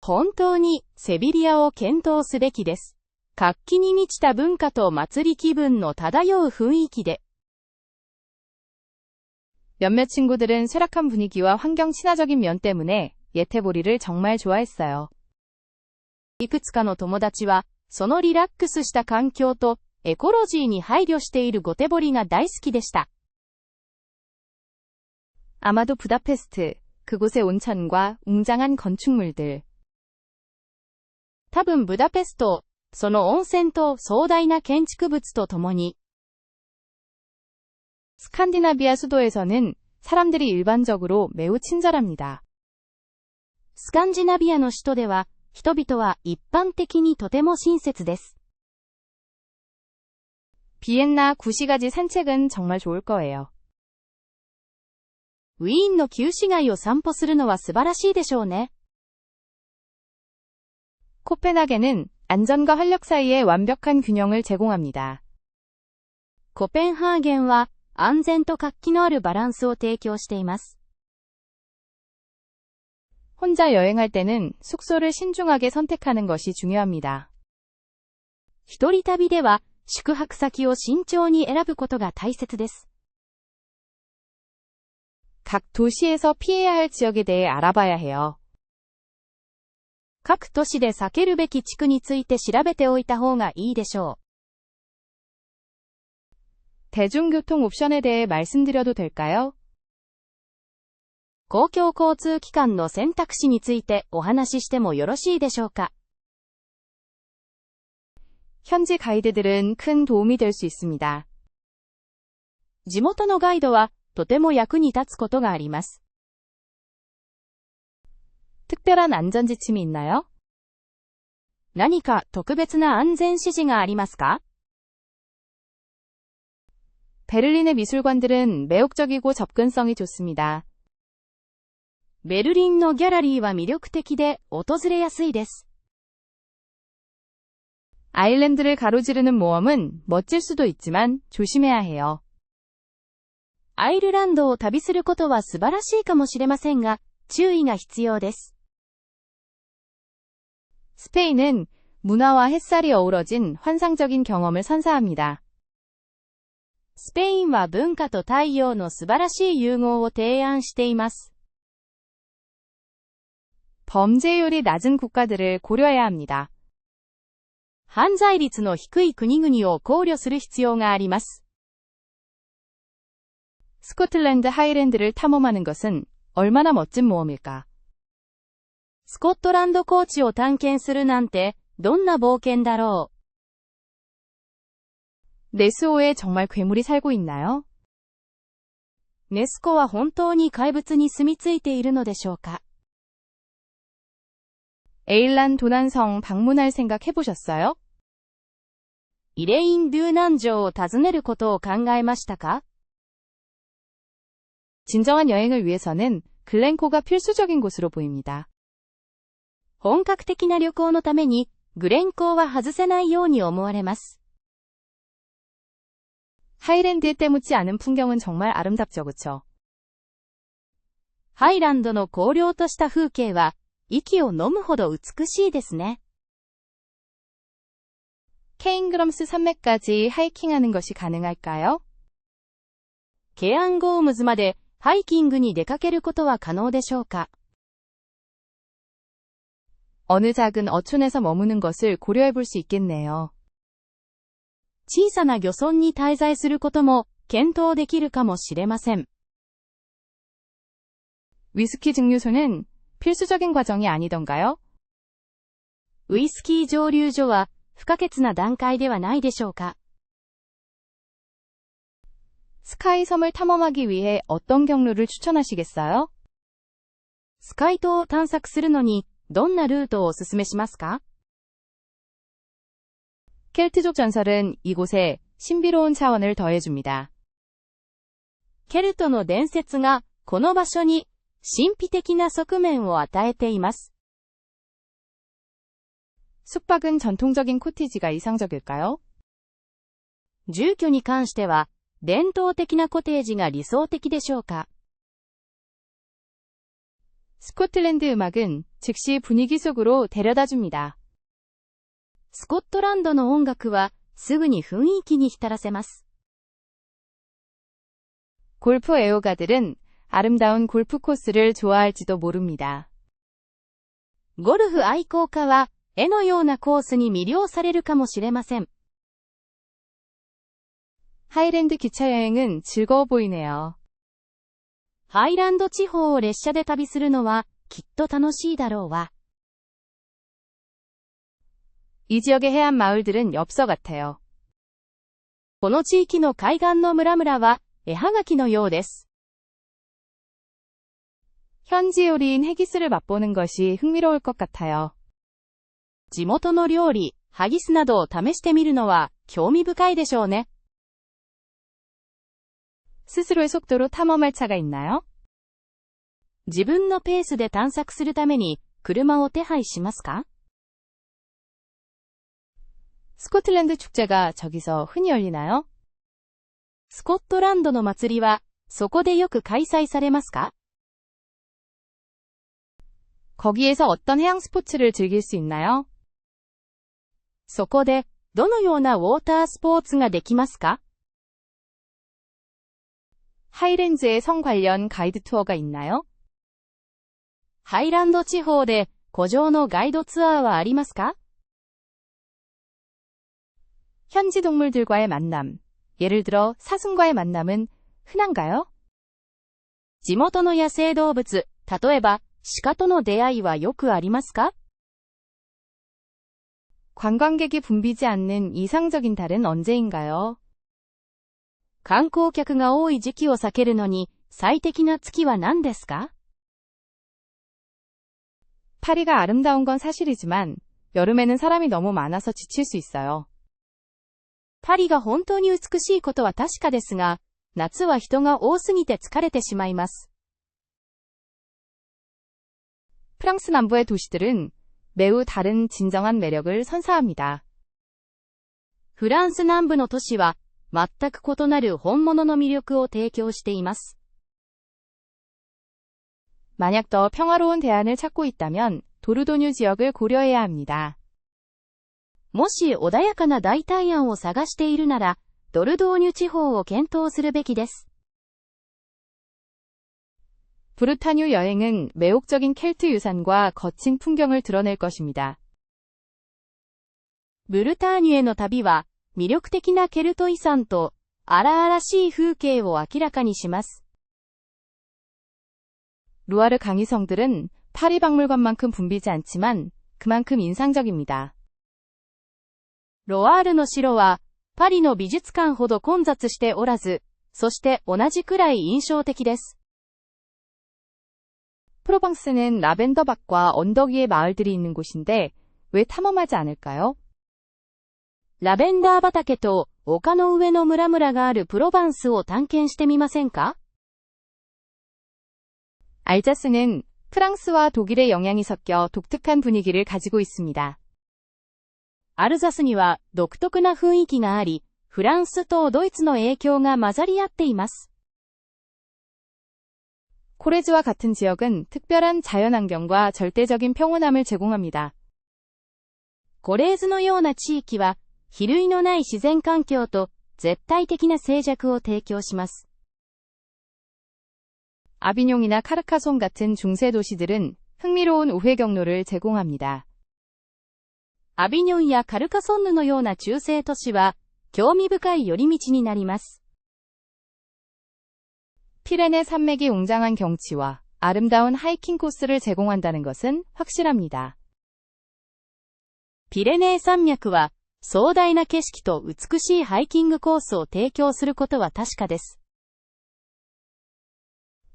本当にセビリアを検討すべきです。活気に満ちた文化と祭り気分の漂う雰囲気で。 몇몇 친구들은 쇠락한 분위기와 환경 친화적인 면 때문에 예태보리를 정말 좋아했어요. いくつかの友達は、そのリラックスした環境とエコロジーに配慮しているゴテボリが大好きでした。 아마도 부다페스트, 그곳의 온천과 웅장한 건축물들. 多分ブダペスト、その温泉と壮大な建築物とともに。 스칸디나비아 수도에서는 사람들이 일반적으로 매우 친절합니다. スカンジナビアの首都では、人々は一般的にとても親切です。 비엔나 구시가지 산책은 정말 좋을 거예요. ウィーンの旧市街を散歩するのは素晴らしいでしょうね。 코펜하겐은 안전과 활력 사이의 완벽한 균형을 제공합니다.コペンハーゲンは安全と活気のあるバランスを提供しています。혼자 여행할 때는 숙소를 신중하게 선택하는 것이 중요합니다. 一人旅では宿泊先を慎重に選ぶことが大切です。각 도시에서 피해야 할 지역에 대해 알아봐야 해요. 各都市で避けるべき地区について調べておいた方がいいでしょう。 대중교통 옵션에 대해 말씀드려도 될까요? 公共交通機関の選択肢についてお話ししてもよろしいでしょうか。 현지 가이드들은 큰 도움이 될 수 있습니다. 地元のガイドはとても役に立つことがあります。 특별한 안전 지침이 있나요? 何か特別な安全指示がありますか？ 베를린의 미술관들은 매혹적이고 접근성이 좋습니다. ベルリンのギャラリーは魅力的で訪れやすいです。 아일랜드를 가로지르는 모험은 멋질 수도 있지만 조심해야 해요. アイルランドを旅することは素晴らしいかもしれませんが、注意が必要です。 스페인은 문화와 햇살이 어우러진 환상적인 경험을 선사합니다. スペインは文化と太陽の素晴らしい融合を提案しています。 범죄율이 낮은 국가들을 고려해야 합니다. 犯罪率の低い国々を考慮する必要があります。 스코틀랜드 하이랜드를 탐험하는 것은 얼마나 멋진 모험일까? スコットランド高地を探検するなんて、どんな冒険だろう。 네스호에 정말 괴물이 살고 있나요? ネス湖は本当に怪物に住み着いているのでしょうか。 에일란 도난성 방문할 생각 해보셨어요? イレイン・ドゥーナン城を訪ねることを考えましたか？ 진정한 여행을 위해서는 글렌코가 필수적인 곳으로 보입니다. 本格的な旅行のために、グレンコーは外せないように思われます。 하이랜드에 때묻지 않은 풍경은 정말 아름답죠, 그쵸? ハイランドの荒涼とした風景は、息を飲むほど美しいですね。 케인그럼스 산맥까지 하이킹하는 것이 가능할까요? ケアンゴームズまでハイキングに出かけることは可能でしょうか。 어느 작은 어촌에서 머무는 것을 고려해 볼 수 있겠네요. 小さな漁村に滞在することも検討できるかもしれません。 위스키 증류소는 필수적인 과정이 아니던가요? ウイスキー蒸留所は不可欠な段階ではないでしょうか。 스카이 섬을 탐험하기 위해 어떤 경로를 추천하시겠어요? スカイ島を探索するのにどんなルートをお勧めしますか？ 켈트족 전설은 이곳에 신비로운 차원을 더해줍니다. ケルトの伝説がこの場所に神秘的な側面を与えています。 숙박은 전통적인 코티지가 이상적일까요? 住居に関しては、伝統的なコテージが理想的でしょうか。 스코틀랜드 음악은 즉시 분위기 속으로 데려다줍니다. スコットランドの音楽はすぐに雰囲気に浸らせます。 골프 애호가들은 아름다운 골프 코스를 좋아할지도 모릅니다. ゴルフ愛好家は絵のようなコースに魅了されるかもしれません。 하이랜드 기차 여행은 즐거워 보이네요. ハイランド地方を列車で旅するのはきっと楽しいだろうわ。 이 지역의 해안 마을들은 엽서 같아요. この地域の海岸の村々は絵はがきのようです。 현지 요리인 해기스를 맛보는 것이 흥미로울 것 같아요. 地元の料理、ハギスなどを試してみるのは興味深いでしょうね。 스스로의 속도로 탐험할 차가 있나요? 自分のペースで探索するために車を手配しますか？ 스코틀랜드 축제가 저기서 흔히 열리나요? スコットランドの祭りは、そこでよく開催されますか？ 거기에서 어떤 해양 스포츠를 즐길 수 있나요? そこで、どのようなウォータースポーツができますか？ 하이랜즈에 성 관련 가이드 투어가 있나요? ハイランド地方で、湖上のガイドツアーはありますか？ 현지 동물들과의 만남, 예를 들어 사슴과의 만남은 흔한가요? 地元の野生動物、例えば、鹿との出会いはよくありますか？ 관광객이 붐비지 않는 이상적인 달은 언제인가요? 観光客が多い時期を避けるのに、最適な月は何ですか？ 파리가 아름다운 건 사실이지만 여름에는 사람이 너무 많아서 지칠 수 있어요. パリが本当に美しいことは確かですが、夏は人が多すぎて疲れてしまいます。 프랑스 남부의 도시들은 매우 다른 진정한 매력을 선사합니다. フランス南部の都市は、全く異なる本物の魅力を提供しています。 만약 더 평화로운 대안을 찾고 있다면 도르도뉴 지역을 고려해야 합니다. もし穏やかな代替案を探しているなら、ドルドーニュ地方を検討するべきです。 브루타뉴 여행은 매혹적인 켈트 유산과 거친 풍경을 드러낼 것입니다. ブルターニュへの旅は、魅力的なケルト遺産と荒々しい風景を明らかにします。 루아르 강이성들은 파리 박물관만큼 붐비지 않지만 그만큼 인상적입니다. ロワールの城は、パリの美術館ほど混雑しておらず、そして同じくらい印象的です。 프로방스는 라벤더밭과 언덕 위의 마을들이 있는 곳인데 왜 탐험하지 않을까요? ラベンダー畑と丘の上の村々があるプロバンスを探検してみませんか？ 알자스는 프랑스와 독일의 영향이 섞여 독특한 분위기를 가지고 있습니다. アルザスには独特な雰囲気があり、フランスとドイツの影響が混ざり合っています。 코레즈와 같은 지역은 특별한 자연환경과 절대적인 평온함을 제공합니다. コレーズのような地域は、比類のない自然環境と絶対的な静寂を提供します。 아비뇽이나 카르카손 같은 중세 도시들은 흥미로운 우회 경로를 제공합니다. アビニョンやカルカソンヌのような中世都市は、興味深い寄り道になります。 피레네 산맥이 웅장한 경치와 아름다운 하이킹 코스를 제공한다는 것은 확실합니다. ピレネー山脈は、壮大な景色と美しいハイキングコースを提供することは確かです。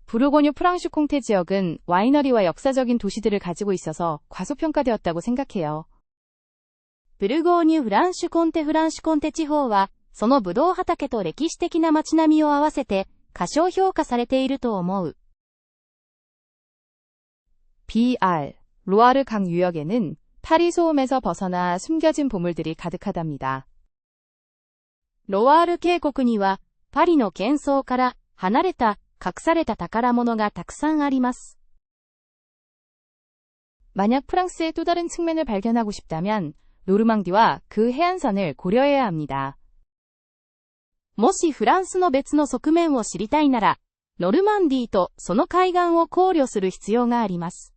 부르고뉴 프랑슈콩테 지역은 와이너리와 역사적인 도시들을 가지고 있어서 과소평가되었다고 생각해요. ブルゴーニュフランシュコンテ地方は、そのブドウ畑と歴史的な街並みを合わせて、過小評価されていると思う。 BR, 로아르 강 유역에는 파리 소음에서 벗어나 숨겨진 보물들이 가득하답니다. ロワール渓谷には、パリの喧騒から離れた、隠された宝物がたくさんあります。 만약 프랑스의 또 다른 측면을 발견하고 싶다면 노르망디와 그 해안선을 고려해야 합니다. もしフランスの別の側面を知りたいなら、ノルマンディーとその海岸を考慮する必要があります。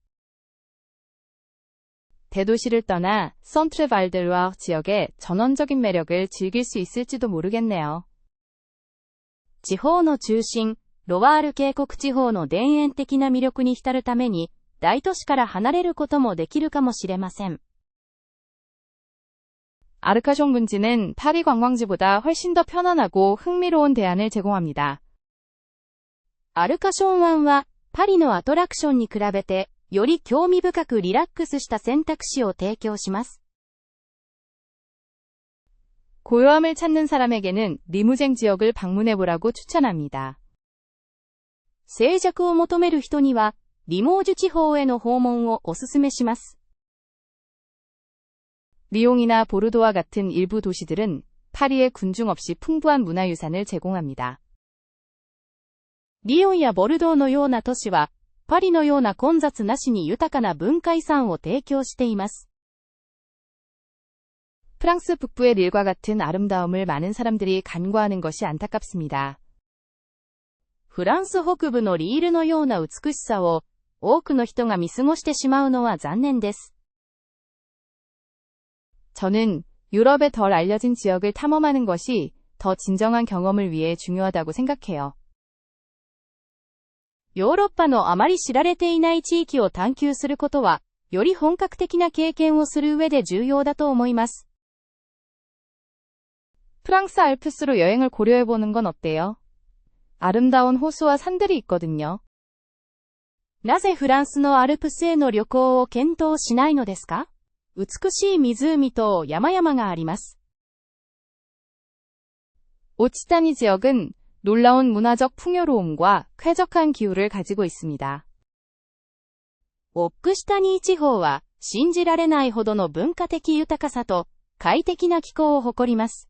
대도시를 떠나 선트레발드르와 지역의 전원적인 매력을 즐길 수 있을지도 모르겠네요. 地方の中心、ロワール渓谷地方の田園的な魅力に浸るために、大都市から離れることもできるかもしれません。 아르카숑 분지는 파리 관광지보다 훨씬 더 편안하고 흥미로운 대안을 제공합니다. アルカション湾は、パリのアトラクションに比べて、より興味深くリラックスした選択肢を提供します。 고요함을 찾는 사람에게는 리무쟁 지역을 방문해보라고 추천합니다. 静寂を求める人には、リモージュ地方への訪問をお勧めします。 리옹이나 보르도와 같은 일부 도시들은 파리에 군중 없이 풍부한 문화유산을 제공합니다.リヨンやボルドーのような都市は、パリのような混雑なしに豊かな文化遺産を提供しています。 프랑스 북부의 릴과 같은 아름다움을 많은 사람들이 간과하는 것이 안타깝습니다. フランス北部のリールのような美しさを、多くの人が見過ごしてしまうのは残念です。 저는 유럽의 덜 알려진 지역을 탐험하는 것이 더 진정한 경험을 위해 중요하다고 생각해요. ヨーロッパのあまり知られていない地域を探求することは、より本格的な経験をする上で重要だと思います。 프랑스 알프스로 여행을 고려해보는 건 어때요? 아름다운 호수와 산들이 있거든요. なぜフランスのアルプスへの旅行を検討しないのですか？美しい湖と山々があります。 오치타니 지역은 놀라운 문화적 풍요로움과 쾌적한 기후를 가지고 있습니다. オックシタニー地方は、信じられないほどの文化的豊かさと、快適な気候を誇ります。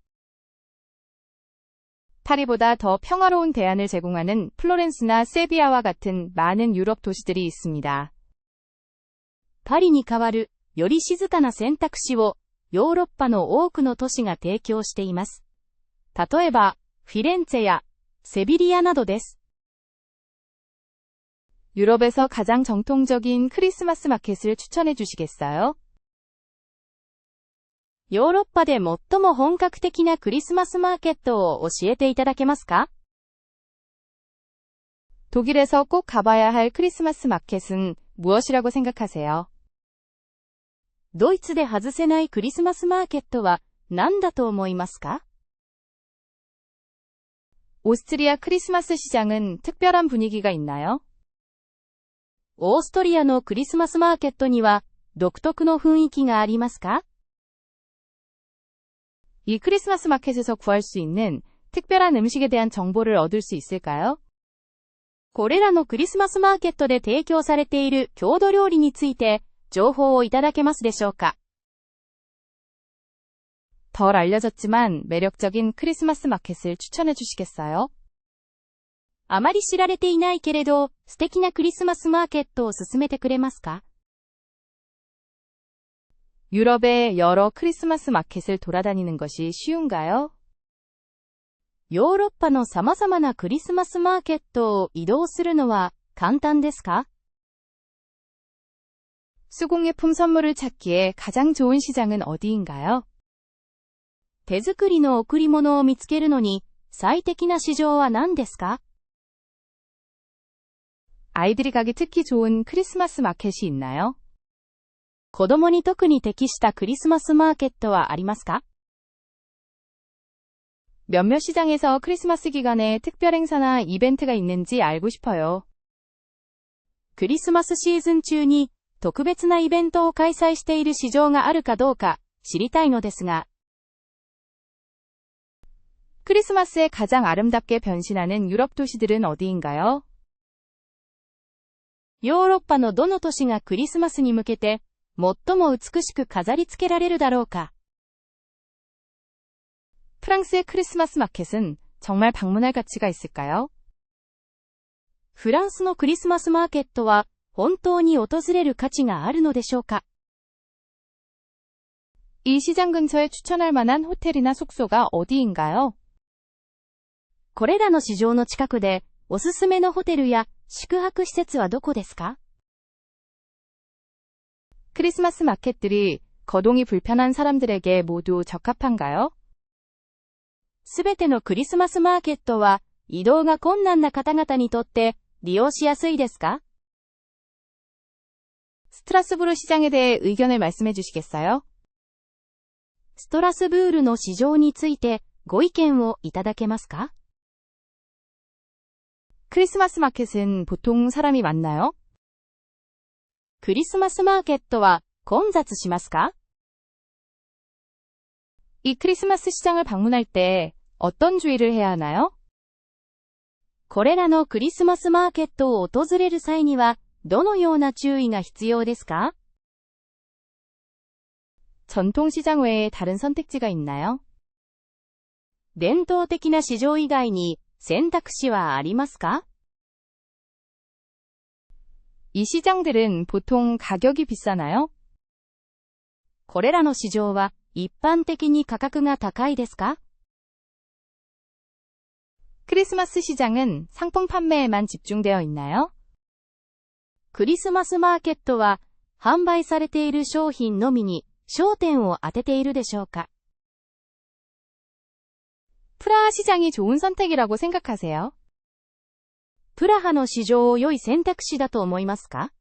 파리보다 더 평화로운 대안을 제공하는 플로렌스나 세비야와 같은 많은 유럽 도시들이 있습니다. パリに代わる、より静かな選択肢を、ヨーロッパの多くの都市が提供しています。例えば、フィレンツェや、セビリアなどです。 유럽에서 가장 정통적인 크리스마스 마켓을 추천해 주시겠어요? ヨーロッパで最も本格的なクリスマスマーケットを教えていただけますか？ 독일에서 꼭 가봐야 할 크리스마스 마켓은 무엇이라고 생각하세요? ドイツで外せないクリスマスマーケットは何だと思いますか？ 오스트리아 크리스마스 시장은 특별한 분위기가 있나요? オーストリアのクリスマスマーケットには独特の雰囲気がありますか？ 이 크리스마스 마켓에서 구할 수 있는 특별한 음식에 대한 정보를 얻을 수 있을까요? これらのクリスマスマーケットで提供されている郷土料理について情報をいただけますでしょうか？ 덜 알려졌지만 매력적인 크리스마스 마켓을 추천해 주시겠어요? あまり知られていないけれど素敵なクリスマスマーケットを勧めてくれますか？ 유럽의 여러 크리스마스 마켓을 돌아다니는 것이 쉬운가요? ヨーロッパの様々なクリスマスマーケットを移動するのは簡単ですか？ 수공예품 선물을 찾기에 가장 좋은 시장은 어디인가요? 手作りの贈り物を見つけるのに最適な市場は何ですか？ 아이들이 가기 특히 좋은 크리스마스 마켓이 있나요? 子供に特に適したクリスマスマーケットはありますか？ 몇몇 시장에서 크리스마스 기간에 특별 행사나 이벤트가 있는지 알고 싶어요. クリスマスシーズン中に特別なイベントを開催している市場があるかどうか知りたいのですが。 크리스마스에 가장 아름답게 변신하는 유럽 도시들은 어디인가요? ヨーロッパのどの都市がクリスマスに向けて最も美しく飾り付けられるだろうか？ 프랑스의 크리스마스 마켓은 정말 방문할 가치가 있을까요? フランスのクリスマスマーケットは本当に訪れる価値があるのでしょうか？ 이 시장 근처에 추천할 만한 호텔이나 숙소가 어디인가요? これらの市場の近くでおすすめのホテルや宿泊施設はどこですか？ 크리스마스 마켓들이 거동이 불편한 사람들에게 모두 적합한가요? すべてのクリスマスマーケットは移動が困難な方々にとって利用しやすいですか？ 스트라스부르 시장에 대해 의견을 말씀해 주시겠어요? ストラスブールの市場についてご意見をいただけますか？ 크리스마스 마켓은 보통 사람이 많나요? クリスマスマーケットは混雑しますか？ 이 크리스마스 시장을 방문할 때 어떤 주의를 해야 하나요? これらのクリスマスマーケットを訪れる際にはどのような注意が必要ですか？ 전통 시장 외에 다른 선택지가 있나요? 伝統的な市場以外に選択肢はありますか？ 이 시장들은 보통 가격이 비싸나요? これらの市場は一般的に価格が高いですか？ 크리스마스 시장은 상품 판매에만 집중되어 있나요? クリスマスマーケットは販売されている商品のみに焦点を当てているでしょうか？ 프라하 시장이 좋은 선택이라고 생각하세요? プラハの市場を良い選択肢だと思いますか？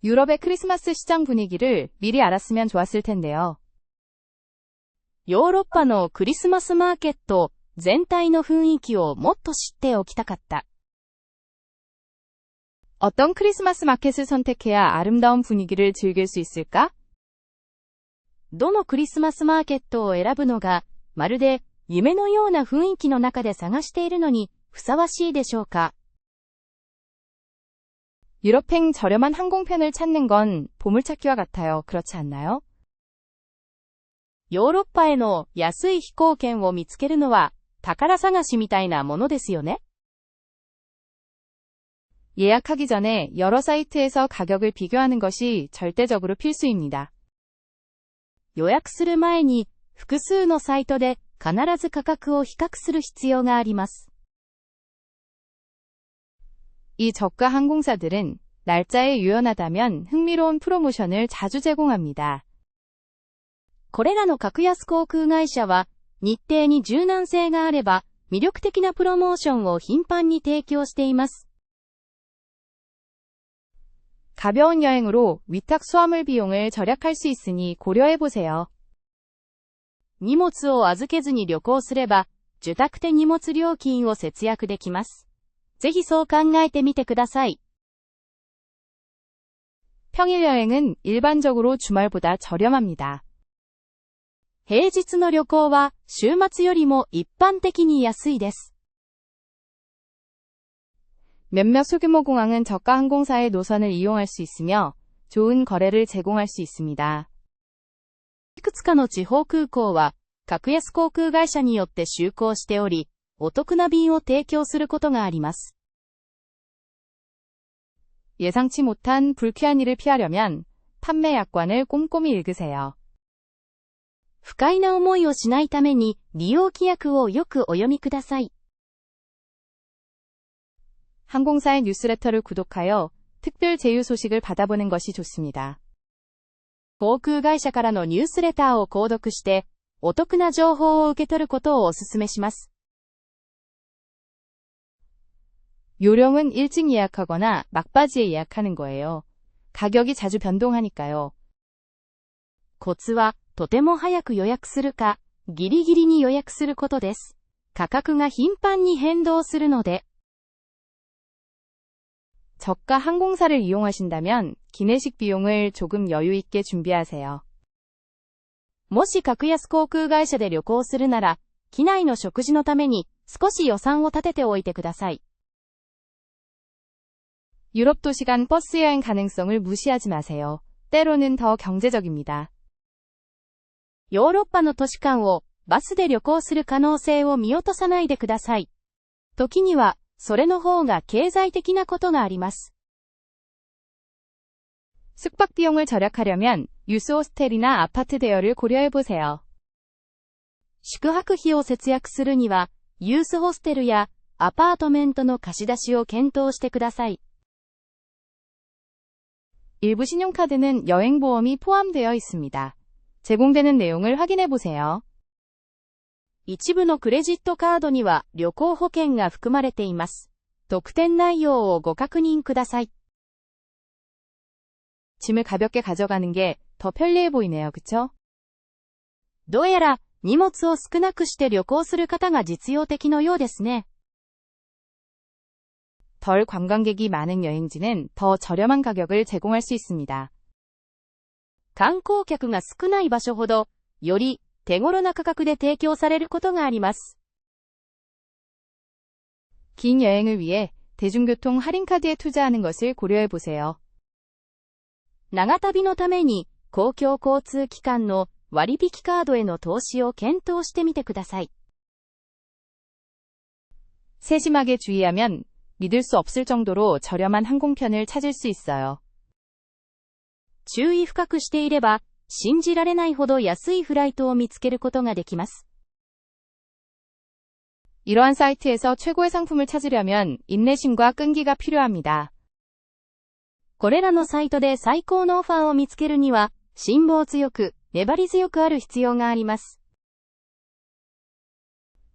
유럽의 크리스마스 시장 분위기를 미리 알았으면 좋았을 텐데요. ヨーロッパのクリスマスマーケット全体の雰囲気をもっと知っておきたかった。 어떤 크리스마스 마켓을 선택해야 아름다운 분위기를 즐길 수 있을까? どのクリスマスマーケットを選ぶのが、まるで夢のような雰囲気の中で探しているのにふさわしいでしょうか？ 유럽행 저렴한 항공편을 찾는 건 보물찾기와 같아요. 그렇지 않나요? ヨーロッパへの安い飛行券を見つけるのは宝探しみたいなものですよね。 예약하기 전에 여러 사이트에서 가격을 비교하는 것이 절대적으로 필수입니다. 予約する前に複数のサイトで必ず価格を比較する必要があります。 이 저가 항공사들은 날짜에 유연하다면 흥미로운 프로모션을 자주 제공합니다. これらの格安航空会社は日程に柔軟性があれば魅力的なプロモーションを頻繁に提供しています。 가벼운 여행으로 위탁 수화물 비용을 절약할 수 있으니 고려해보세요. 荷物を預けずに旅行すれば受託手荷物料金を節約できます。ぜひそう考えてみてください。 평일 여행은 일반적으로 주말보다 저렴합니다. 平日の旅行は週末よりも一般的に安いです。 몇몇 소규모 공항은 저가 항공사의 노선을 이용할 수 있으며 좋은 거래를 제공할 수 있습니다. いくつかの地方空港は格安航空会社によって就航しており、お得な便を提供することがあります。 예상치 못한 불쾌한 일을 피하려면 판매 약관을 꼼꼼히 읽으세요. 不快な思いをしないために利用規約をよくお読みください。 항공사의 뉴스레터를 구독하여 특별 제휴 소식을 받아보는 것이 좋습니다. 航空会社からのニュースレターを購読して、お得な情報を受け取ることをお勧めします。 요령은 일찍 예약하거나 막바지에 예약하는 거예요. 가격이 자주 변동하니까요. コツは、とても早く予約するか、ギリギリに予約することです。価格が頻繁に変動するので。 저가 항공사를 이용하신다면 기내식 비용을 조금 여유 있게 준비하세요. もし格安航空会社で旅行するなら、機内の食事のために少し予算を立てておいてください。 유럽 도시 간 버스 여행 가능성을 무시하지 마세요. 때로는 더 경제적입니다. ヨーロッパの都市間をバスで旅行する可能性を見落とさないでください。時には、それの方が経済的なことがあります。 숙박 비용을 절약하려면 유스 호스텔이나 아파트 대여를 고려해보세요. 宿泊費を節約するには、ユースホステルやアパートメントの貸し出しを検討してください。 일부 신용카드는 여행보험이 포함되어 있습니다. 제공되는 내용을 확인해보세요. 一部のクレジットカードには旅行保険が含まれています。特典内容をご確認ください。 짐을 가볍게 가져가는 게 더 편리해 보이네요. 그쵸? どうやら荷物を少なくして旅行する方が実用的のようですね。 덜 관광객이 많은 여행지는 더 저렴한 가격을 제공할 수 있습니다. 観光客が少ない場所ほど、より手頃な価格で提供されることがあります。 긴 여행을 위해 대중교통 할인카드에 투자하는 것을 고려해보세요. 長旅のために公共交通機関の割引カードへの投資を検討してみてください。 세심하게 주의하면 믿을 수 없을 정도로 저렴한 항공편을 찾을 수 있어요. 注意深くしていれば、信じられないほど安いフライトを見つけることができます。 이러한 사이트에서 최고의 상품을 찾으려면 인내심과 끈기가 필요합니다. これらのサイトで最高のオファーを見つけるには、辛抱強く、粘り強くある必要があります。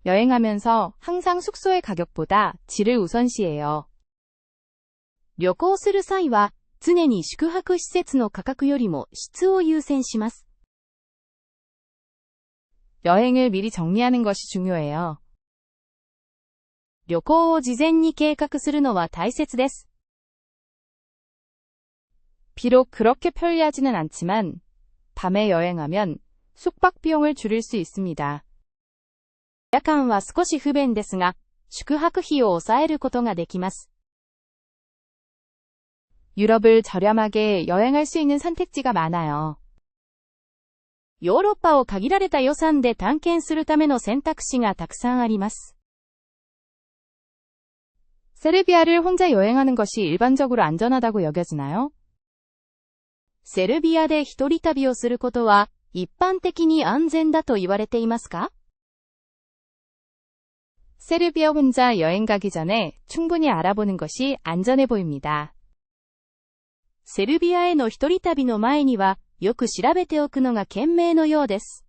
여행하면서 항상 숙소의 가격보다 질을 우선시해요. 旅行する際は、常に宿泊施設の価格よりも質を優先します。 여행을 미리 정리하는 것이 중요해요. 旅行を事前に計画するのは大切です。 비록 그렇게 편리하지는 않지만 밤에 여행하면 숙박 비용을 줄일 수 있습니다. 夜間は少し不便ですが、宿泊費を抑えることができます。 유럽을 저렴하게 여행할 수 있는 선택지가 많아요. ヨーロッパを限られた予算で探検するための選択肢がたくさんあります。 세르비아를 혼자 여행하는 것이 일반적으로 안전하다고 여겨지나요? セルビアで一人旅をすることは、一般的に安全だと言われていますか？ 세르비아 혼자 여행 가기 전에 충분히 알아보는 것이 안전해 보입니다. セルビアへの一人旅の前には、よく調べておくのが賢明のようです。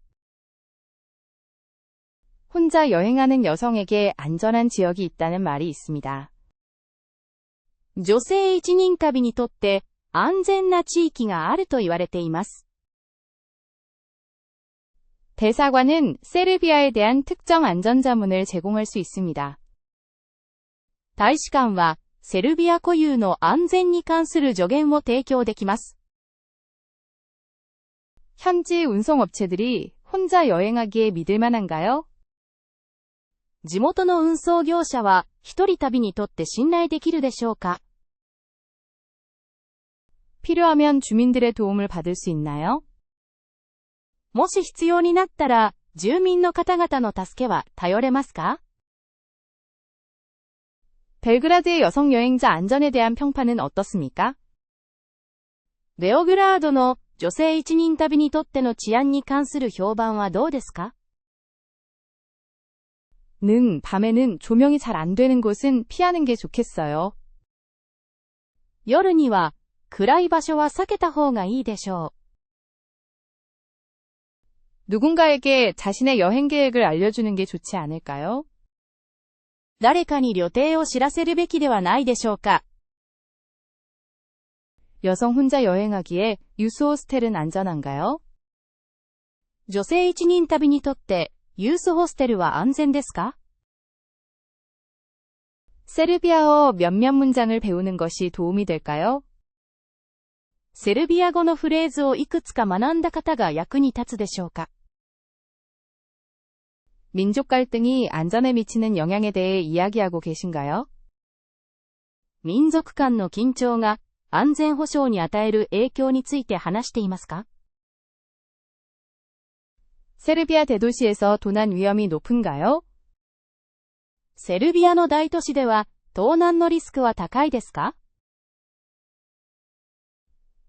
혼자 여행하는 여성에게 안전한 지역이 있다는 말이 있습니다. 女性一人旅にとって、安全な地域があると言われています。 대사관은 세르비아에 대한 특정 안전자문을 제공할 수 있습니다. 大使館は、セルビア固有の安全に関する助言を提供できます。 현지 운송업체들이 혼자 여행하기에 믿을 만한가요? 地元の運送業者は、一人旅にとって信頼できるでしょうか？ 필요하면 주민들의 도움을 받을 수 있나요? もし必要になったら、住民の方々の助けは頼れますか？ 벨그라드의 여성 여행자 안전에 대한 평판은 어떻습니까? ベオグラードの女性一人旅にとっての治安に関する評判はどうですか？ 밤에는 조명이 잘 안 되는 곳은 피하는 게 좋겠어요. 夜には、暗い場所は避けた方がいいでしょう。 누군가에게 자신의 여행 계획을 알려주는 게 좋지 않을까요? 誰かに旅程を知らせるべきではないでしょうか。 여성 혼자 여행하기에 유스 호스텔은 안전한가요? 女性一人旅にとって、ユースホステルは安全ですか？ 세르비아어 몇몇 문장을 배우는 것이 도움이 될까요? セルビア語のフレーズをいくつか学んだ方が役に立つでしょうか？ 민족 갈등이 안전에 미치는 영향에 대해 이야기하고 계신가요? 民族間の緊張が安全保障に与える影響について話していますか？ 세르비아 대도시에서 도난 위험이 높은가요? セルビアの大都市では盗難のリスクは高いですか？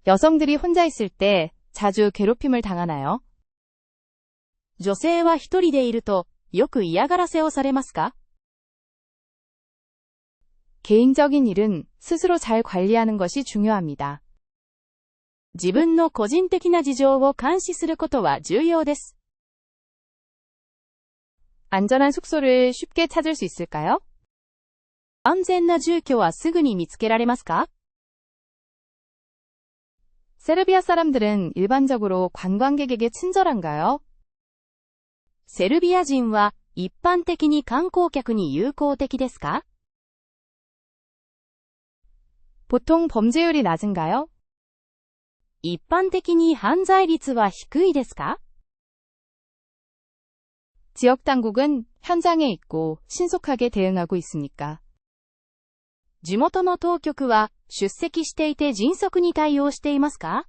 여성들이 혼자 있을 때 자주 괴롭힘을 당하나요? 女性は一人でいるとよく嫌がらせをされますか？ 개인적인 일은 스스로 잘 관리하는 것이 중요합니다. 自分の個人的な事情を監視することは重要です。 안전한 숙소를 쉽게 찾을 수 있을까요? 安全な住居はすぐに見つけられますか？ 세르비아 사람들은 일반적으로 관광객에게 친절한가요? セルビア人は一般的に観光客に友好的ですか？ 보통 범죄율이 낮은가요? 一般的に犯罪率は低いですか？ 지역 당국은 현장에 있고 신속하게 대응하고 있습니까? 地元の当局は出席していて迅速に対応していますか？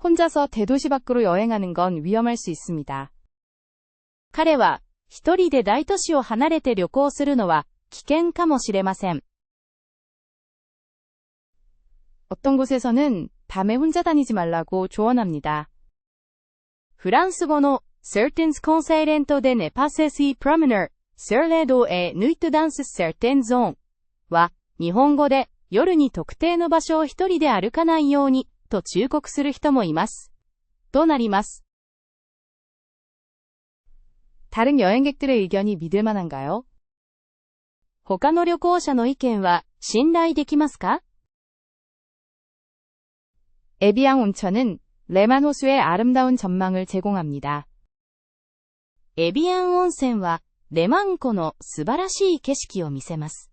혼자서 대도시 밖으로 여행하는 건 위험할 수 있습니다. 彼は、一人で大都市を離れて旅行するのは危険かもしれません。 어떤 곳에서는 밤에 혼자 다니지 말라고 조언합니다. フランス語の certains conseillent de ne pas s'y promener sur les dos et nuit dans certaines zones は、日本語で夜に特定の場所を一人で歩かないようにと忠告する人もいます。となります。 다른 여행객들의 의견이 믿을 만한가요? 他の旅行者の意見は信頼できますか？ 에비앙 온천은 레만 호수의 아름다운 전망을 제공합니다. エビアン温泉はレマン湖の素晴らしい景色を見せます。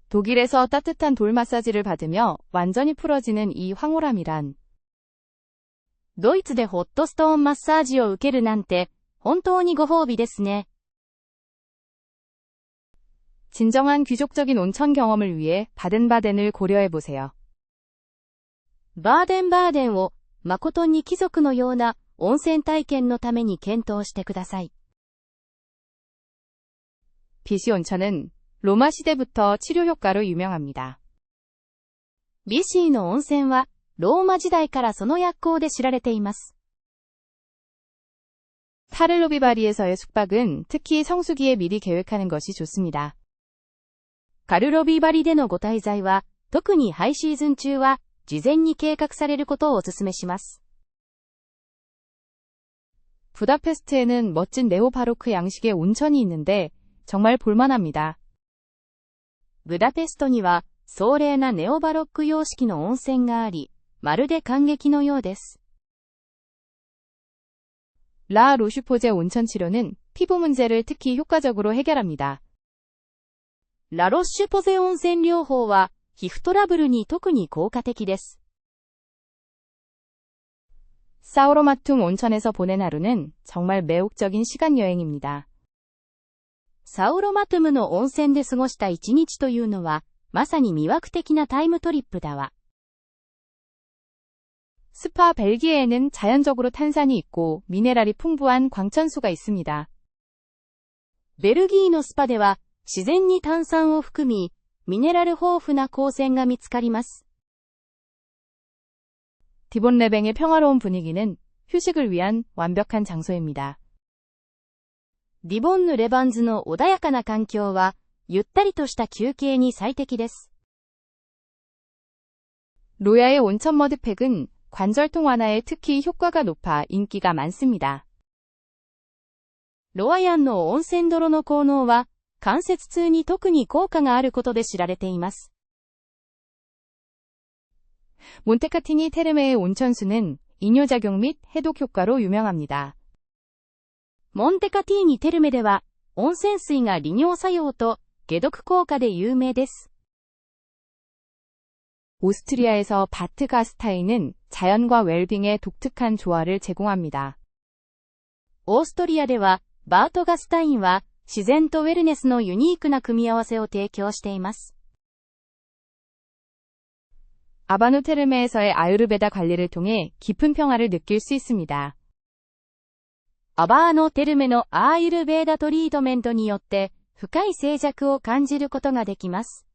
독일에서 따뜻한 돌 마사지를 받으며 완전히 풀어지는 이 황홀함이란 ドイツでホットストーンマッサージを受けるなんて本当にご褒美ですね。 진정한 귀족적인 온천 경험을 위해 바덴바덴을 고려해보세요. バーデンバーデンを誠に貴族のような温泉体験のために検討してください。 비시 온천은 로마 시대부터 치료 효과로 유명합니다. ビシーの温泉はローマ時代からその薬効で知られています。 카를로비바리에서의 숙박은 특히 성수기에 미리 계획하는 것이 좋습니다. カルロビバリでのご滞在は、特にハイシーズン中は、事前に計画されることをお勧めします。 부다페스트에는 멋진 네오바로크 양식의 온천이 있는데 정말 볼만합니다. ブダペストには、壮麗なネオバロック様式の温泉があり、まるで感激のようです。 라 로슈포제 온천 치료는 피부 문제를 특히 효과적으로 해결합니다. ラロッシュポゼ温泉療法は、皮膚トラブルに特に効果的です。 사우로마툼 온천에서 보낸 하루는 정말 매혹적인 시간 여행입니다. サウロマトゥムの温泉で過ごした一日というのは、まさに魅惑的なタイムトリップだわ。 스파 벨기에에는 자연적으로 탄산이 있고 미네랄이 풍부한 광천수가 있습니다. ベルギーのスパでは、自然に炭酸を含み、ミネラル豊富な鉱泉が見つかります。 디본레뱅의 평화로운 분위기는 휴식을 위한 완벽한 장소입니다. ディボンヌ・レバンズの穏やかな環境は、ゆったりとした休憩に最適です。 로야의 온천 머드팩은 관절통 완화에 특히 효과가 높아 인기가 많습니다. ロアヤンの温泉泥の効能は、関節痛に特に効果があることで知られています。 몬테카티니 테르메의 온천수는 이뇨작용 및 해독 효과로 유명합니다. モンテカティーニテルメでは、温泉水が利尿作用と解毒効果で有名です。 오스트리아에서 바트 가스타인은 자연과 웰빙의 독특한 조화를 제공합니다. オーストリアでは、バートガスタインは、自然とウェルネスのユニークな組み合わせを提供しています。 아바누 테르메에서의 아유르베다 관리를 통해 깊은 평화를 느낄 수 있습니다. アバーノテルメのアーユルベーダトリートメントによって、深い静寂を感じることができます。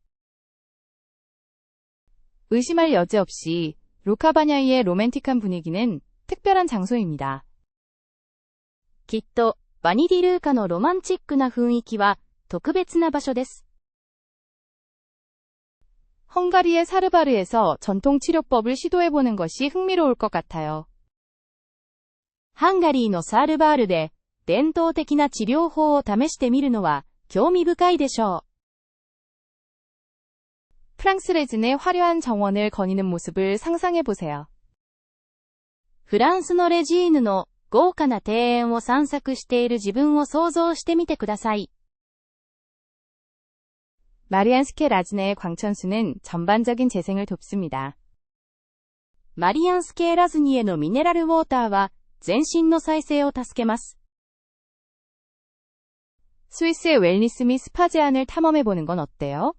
의심할 여지 없이 로카바냐이의 로맨틱한 분위기는 특별한 장소입니다. きっと、バニディルーカのロマンチックな雰囲気は、特別な場所です。 헝가리의 사르바르에서 전통 치료법을 시도해보는 것이 흥미로울 것 같아요. ハンガリーのサールバールで、伝統的な治療法を試してみるのは、興味深いでしょう。 프랑스 레진의 화려한 정원을 거니는 모습을 상상해보세요. フランスのレジーヌの豪華な庭園を散策している自分を想像してみてください。 마리안스케 라즈네의 광천수는 전반적인 재생을 돕습니다. マリアンスケーラズニエのミネラルウォーターは、全身の再生を助けます。 스위스의 웰니스 및 스파 제안을 탐험해보는 건 어때요?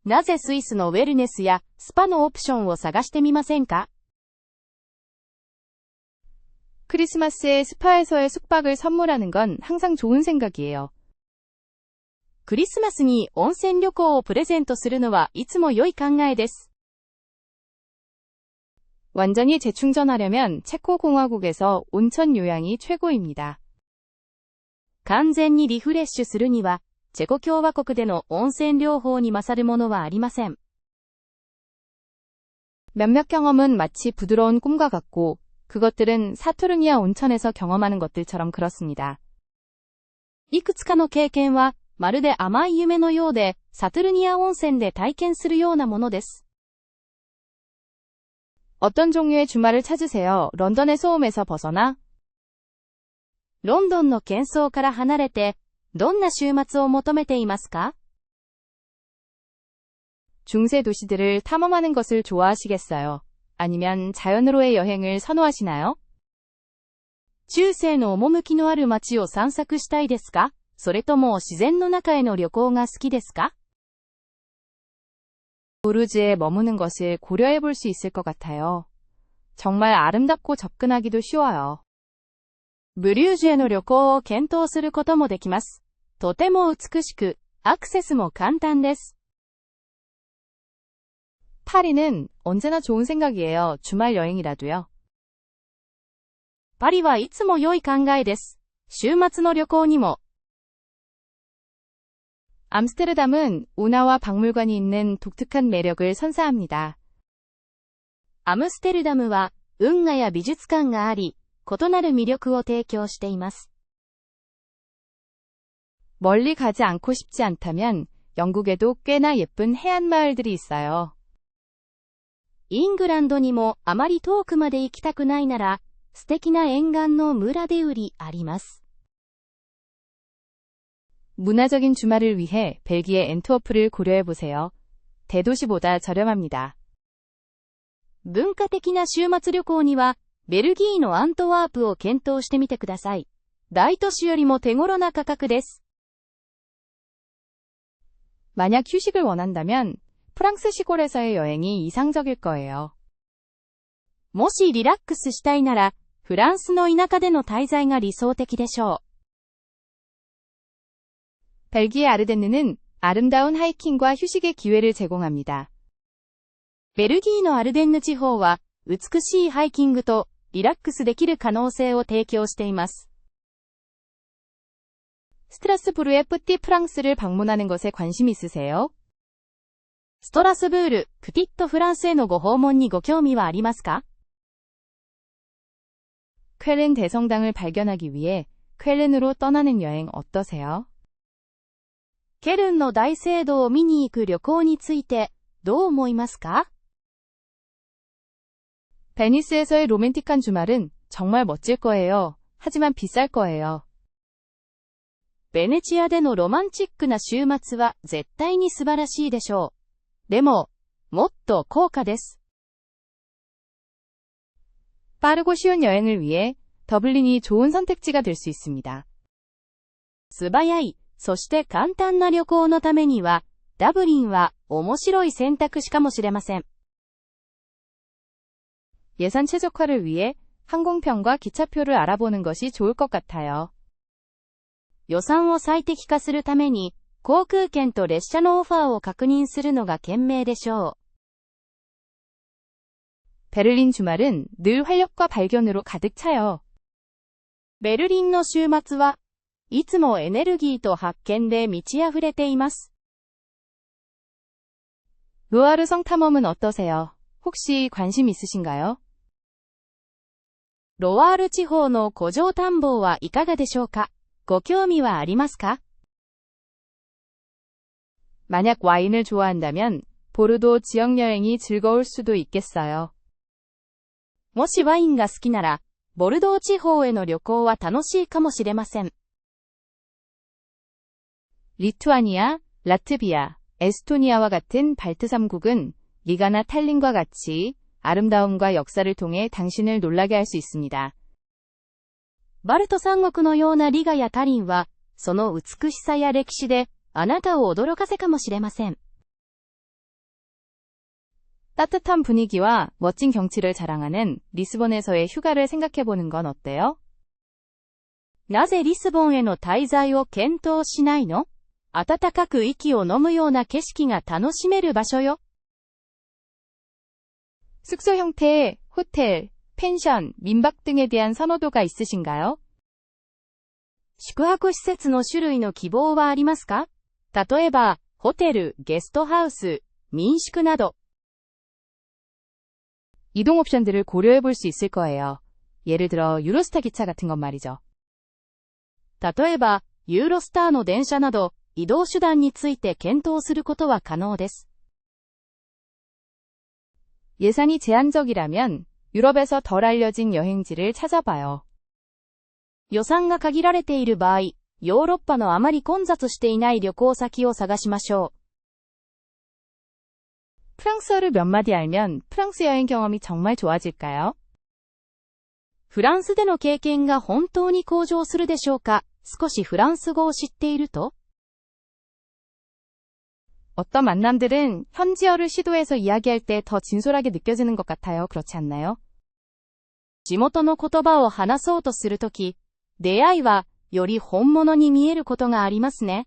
なぜスイスのウェルネスやスパのオプションを探してみませんか？ 크리스마스에 스파에서의 숙박을 선물하는 건 항상 좋은 생각이에요. クリスマスに温泉旅行をプレゼントするのはいつも良い考えです。완전히 재충전하려면 체코 공화국에서 온천 요양이 최고입니다. 完全にリフレッシュするには、チェコ共和国での温泉療法に勝るものはありません。몇몇 경험은 마치 부드러운 꿈과 같고, 그것들은 사투르니아 온천에서 경험하는 것들처럼 그렇습니다. いくつかの経験は、まるで甘い夢のようで、サトゥルニア温泉で体験するようなものです。어떤 종류의 주말을 찾으세요? 런던의 소음에서 벗어나? ロンドンの喧騒から離れて、どんな週末を求めていますか？ 중세 도시들을 탐험하는 것을 좋아하시겠어요? 아니면 자연으로의 여행을 선호하시나요? 中世の趣のある街を散策したいですか？それとも自然の中への旅行が好きですか？ 보르즈에 머무는 것을 고려해 볼 수 있을 것 같아요. 정말 아름답고 접근하기도 쉬워요. ブリュージュへの旅行を検討することもできます。とても美しく、アクセスも簡単です。파리는 언제나 좋은 생각이에요. 주말 여행이라도요. パリはいつも良い考えです。週末の旅行にも。 암스테르담은 운하와 박물관이 있는 독특한 매력을 선사합니다. アムステルダムは運河や美術館があり、異なる魅力を提供しています。 멀리 가지 않고 싶지 않다면 영국에도 꽤나 예쁜 해안 마을들이 있어요. イングランドにもあまり遠くまで行きたくないなら、素敵な沿岸の村で売りあります。 문화적인 주말을 위해 벨기에 앤트워프를 고려해 보세요. 대도시보다 저렴합니다. 文化的な週末旅行には、ベルギーのアントワープを検討してみてください。大都市よりも手頃な価格です。 만약 휴식을 원한다면 프랑스 시골에서의 여행이 이상적일 거예요. もしリラックスしたいなら、フランスの田舎での滞在が理想的でしょう。 벨기에 아르덴느는 아름다운 하이킹과 휴식의 기회를 제공합니다. ベルギーのアルデンヌ地方は、美しいハイキングとリラックスできる可能性を提供しています。 스트라스부르의 뿌띠 프랑스를 방문하는 것에 관심 있으세요? ストラスブール、プティットフランスへのご訪問にご興味はありますか？ 쾰른 대성당을 발견하기 위해 쾰른으로 떠나는 여행 어떠세요? ケルンの大聖堂を見に行く旅行についてどう思いますか？ 베니스에서의 로맨틱한 주말은 정말 멋질 거예요. 하지만 비쌀 거예요. ベネチアでのロマンチックな週末は絶対に素晴らしいでしょう。でも、もっと高価です。 빠르고 쉬운 여행을 위해 더블린이 좋은 선택지가 될 수 있습니다. 素早い、そして簡単な旅行のためには、ダブリンは面白い選択肢かもしれません。 예산 최적화를 위해 항공편과 기차표를 알아보는 것이 좋을 것 같아요. 予算を最適化するために、航空券と列車のオファーを確認するのが賢明でしょう。 베를린 주말은 늘 활력과 발견으로 가득 차요. ベルリンの週末はいつもエネルギーと発見で満ち溢れています。 루아르 성 탐험은 어떠세요? 혹시 관심 있으신가요? ロワール地方の古城探訪はいかがでしょうか？ご興味はありますか？ 만약 와인을 좋아한다면 보르도 지역 여행이 즐거울 수도 있겠어요. もしワインが好きなら、ボルドー地方への旅行は楽しいかもしれません。 리투아니아, 라트비아, 에스토니아와 같은 발트 3국은 리가나 탈린과 같이 아름다움과 역사를 통해 당신을 놀라게 할 수 있습니다. バルト三国のようなリガやタリンは、その美しさや歴史で、あなたを驚かせかもしれません。 따뜻한 분위기와 멋진 경치를 자랑하는 리스본에서의 휴가를 생각해보는 건 어때요? なぜリスボンへの滞在を検討しないの？暖かく息を飲むような景色が楽しめる場所よ。 숙소 형태, 호텔, 펜션, 민박 등에 대한 선호도가 있으신가요? 宿泊施設の種類の希望はありますか？例えば、ホテル、ゲストハウス、民宿など。 이동 옵션들을 고려해 볼 수 있을 거예요. 예를 들어 유로스타 기차 같은 것 말이죠. 例えば、ユーロスターの電車など、移動手段について検討することは可能です。 예산이 제한적이라면 유럽에서 덜 알려진 여행지를 찾아봐요. 予算が限られている場合、ヨーロッパのあまり混雑していない旅行先を探しましょう。 프랑스어를 몇 마디 알면 프랑스 여행 경험이 정말 좋아질까요? フランスでの経験が本当に向上するでしょうか？少しフランス語を知っていると？ 어떤 만남들은 현지어를 시도해서 이야기할 때 더 진솔하게 느껴지는 것 같아요. 그렇지 않나요? 地元の言葉を話そうとするとき、出会いはより本物に見えることがありますね。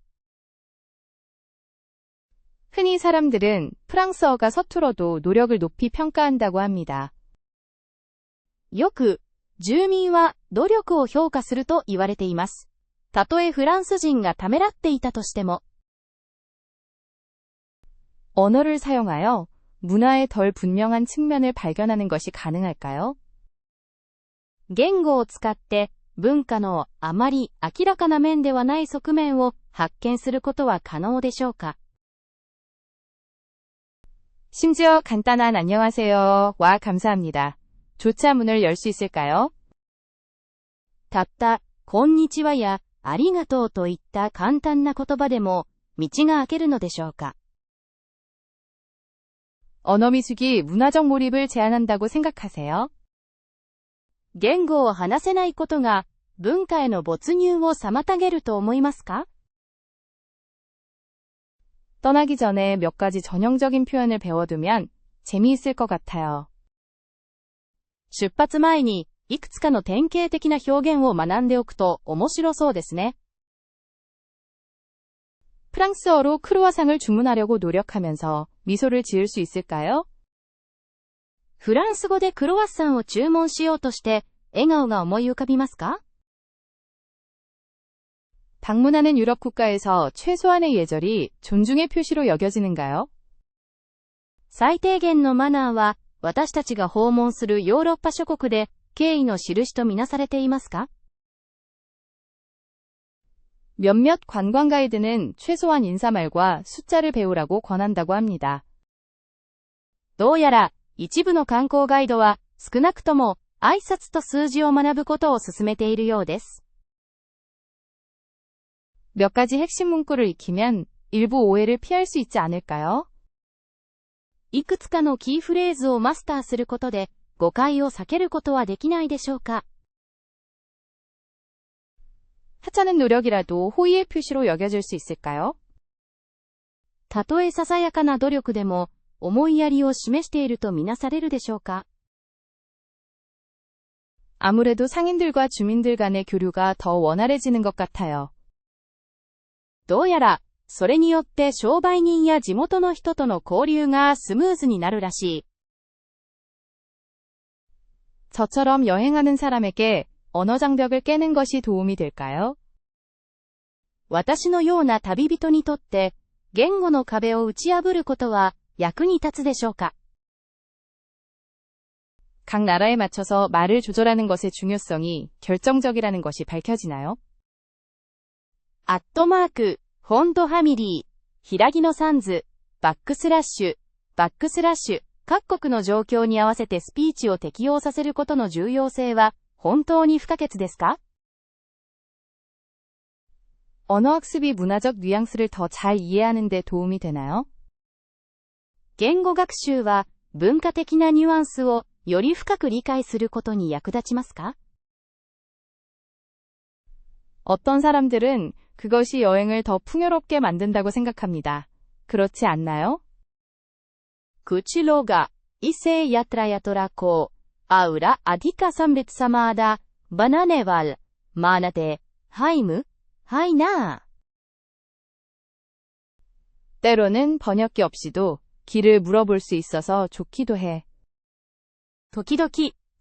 흔히 사람들은 프랑스어가 서툴어도 노력을 높이 평가한다고 합니다. よく、住民は努力を評価すると言われています。たとえフランス人がためらっていたとしても。 언어를 사용하여 문화의 덜 분명한 측면을 발견하는 것이 가능할까요? 言語を使って文化のあまり明らかな面ではない側面を発見することは可能でしょうか？ 심지어 간단한 안녕하세요와 감사합니다. 조차 문을 열 수 있을까요? たった、こんにちはや、ありがとうといった簡単な言葉でも、道が開けるのでしょうか？ 언어 미숙이 문화적 몰입을 제한한다고 생각하세요? 言語を話せないことが、文化への没入を妨げると思いますか？ 떠나기 전에 몇 가지 전형적인 표현을 배워두면 재미있을 것 같아요. 出発前に、いくつかの典型的な表現を学んでおくと面白そうですね。 프랑스어로 크루아상을 주문하려고 노력하면서 미소를 지을 수 있을까요? フランス語でクロワッサンを注文しようとして、笑顔が思い浮かびますか？ 방문하는 유럽 국가에서 최소한의 예절이 존중의 표시로 여겨지는가요? 最低限のマナーは、私たちが訪問するヨーロッパ諸国で、敬意の印とみなされていますか？ 몇몇 관광 가이드는 최소한 인사말과 숫자를 배우라고 권한다고 합니다. どうやら、一部の観光ガイドは、少なくとも、挨拶と数字を学ぶことを勧めているようです。 몇 가지 핵심 문구를 익히면 일부 오해를 피할 수 있지 않을까요? いくつかのキーフレーズをマスターすることで、誤解を避けることはできないでしょうか？ 하찮은 노력이라도 호의의 표시로 여겨질 수 있을까요? たとえささやかな努力でも、思いやりを示しているとみなされるでしょうか？ 아무래도 상인들과 주민들 간의 교류가 더 원활해지는 것 같아요. どうやら、それによって商売人や地元の人との交流がスムーズになるらしい。 저처럼 여행하는 사람에게 언어 장벽을 깨는 것이 도움이 될까요? 私のような旅人にとって、言語の壁を打ち破ることは役に立つでしょうか？ 각 나라에 맞춰서 말을 조절하는 것의 중요성이 결정적이라는 것이 밝혀지나요? アットマーク、フォントファミリー、平木のサンズ、バックスラッシュ、各国の状況に合わせてスピーチを適用させることの重要性は本当に不可欠ですか？ 언어 학습이 문화적 뉘앙스를 더 잘 이해하는 데 도움이 되나요? 言語学習は文化的なニュアンスをより深く理解することに役立ちますか？ 어떤 사람들은 그것이 여행을 더 풍요롭게 만든다고 생각합니다. 그렇지 않나요? クチロが伊勢やトラやトラコー、アウラアディカサンベツサマーダ、バナネワル、マーナテ、ハイム、ハイナー。 때로는 번역기 없이도 길을 물어볼 수 있어서 좋기도 해. 時々、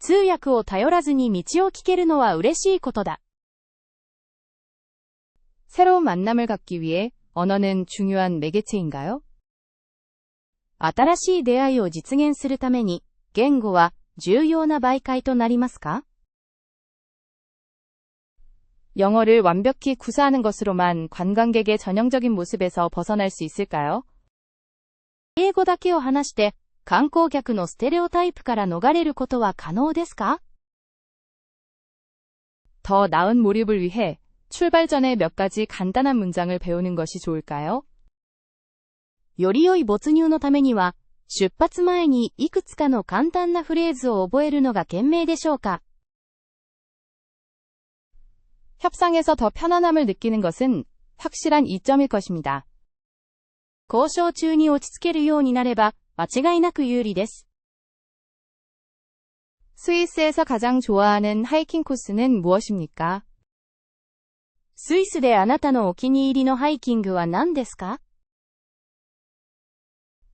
通訳を頼らずに道を聞けるのは嬉しいことだ。새로운 만남을 갖기 위해 언어는 중요한 매개체인가요? 新しい出会いを実現するために、言語は重要な媒介となりますか？ 영어를 완벽히 구사하는 것으로만 관광객의 전형적인 모습에서 벗어날 수 있을까요? 英語だけを話して、観光客のステレオタイプから逃れることは可能ですか？ 더 나은 몰입을 위해 출발 전에 몇 가지 간단한 문장을 배우는 것이 좋을까요? より良い没入のためには、出発前にいくつかの簡単なフレーズを覚えるのが賢明でしょうか？ 협상에서 더 편안함을 느끼는 것은 확실한 이점일 것입니다. 交渉中に落ち着けるようになれば、間違いなく有利です。 스위스에서 가장 좋아하는 하이킹 코스는 무엇입니까? スイスであなたのお気に入りのハイキングは何ですか？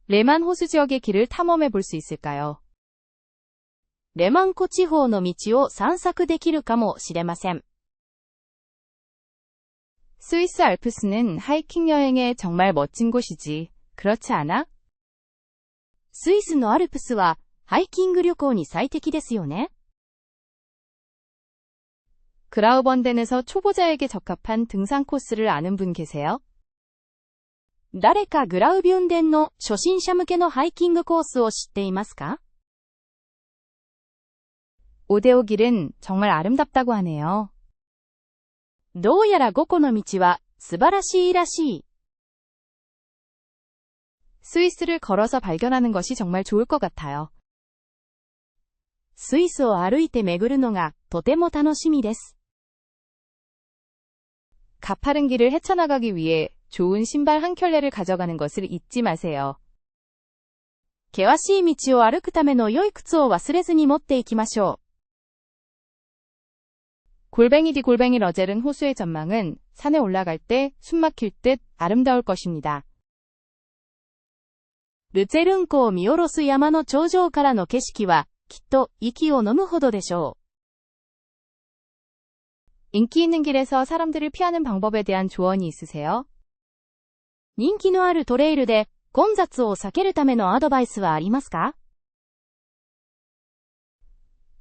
레만 호수 지역의 길을 탐험해 볼 수 있을까요? レマン湖地方の道を散策できるかもしれません。 스위스 알프스는 하이킹 여행에 정말 멋진 곳이지, 그렇지 않아? スイスのアルプスは、ハイキング旅行に最適ですよね。 그라우번덴에서 초보자에게 적합한 등산 코스를 아는 분 계세요? 誰かグラウビュンデンの初心者向けのハイキングコースを知っていますか？ 오데오 길은 정말 아름답다고 하네요. どうやら5個の道は素晴らしいらしい。 스위스를 걸어서 발견하는 것이 정말 좋을 것 같아요. スイスを歩いて巡るのがとても楽しみです。 가파른 길을 헤쳐나가기 위해 좋은 신발 한 켤레를 가져가는 것을 잊지 마세요. 険しい道を歩くための良い靴を忘れずに持っていきましょう。 골뱅이 디 골뱅이 러젤은 호수의 전망은 산에 올라갈 때 숨막힐 듯 아름다울 것입니다. ルツェルン湖を見下ろす山の頂上からの景色は、きっと息を飲むほどでしょう。 인기 있는 길에서 사람들을 피하는 방법에 대한 조언이 있으세요? 人気のあるトレイルで混雑を避けるためのアドバイスはありますか？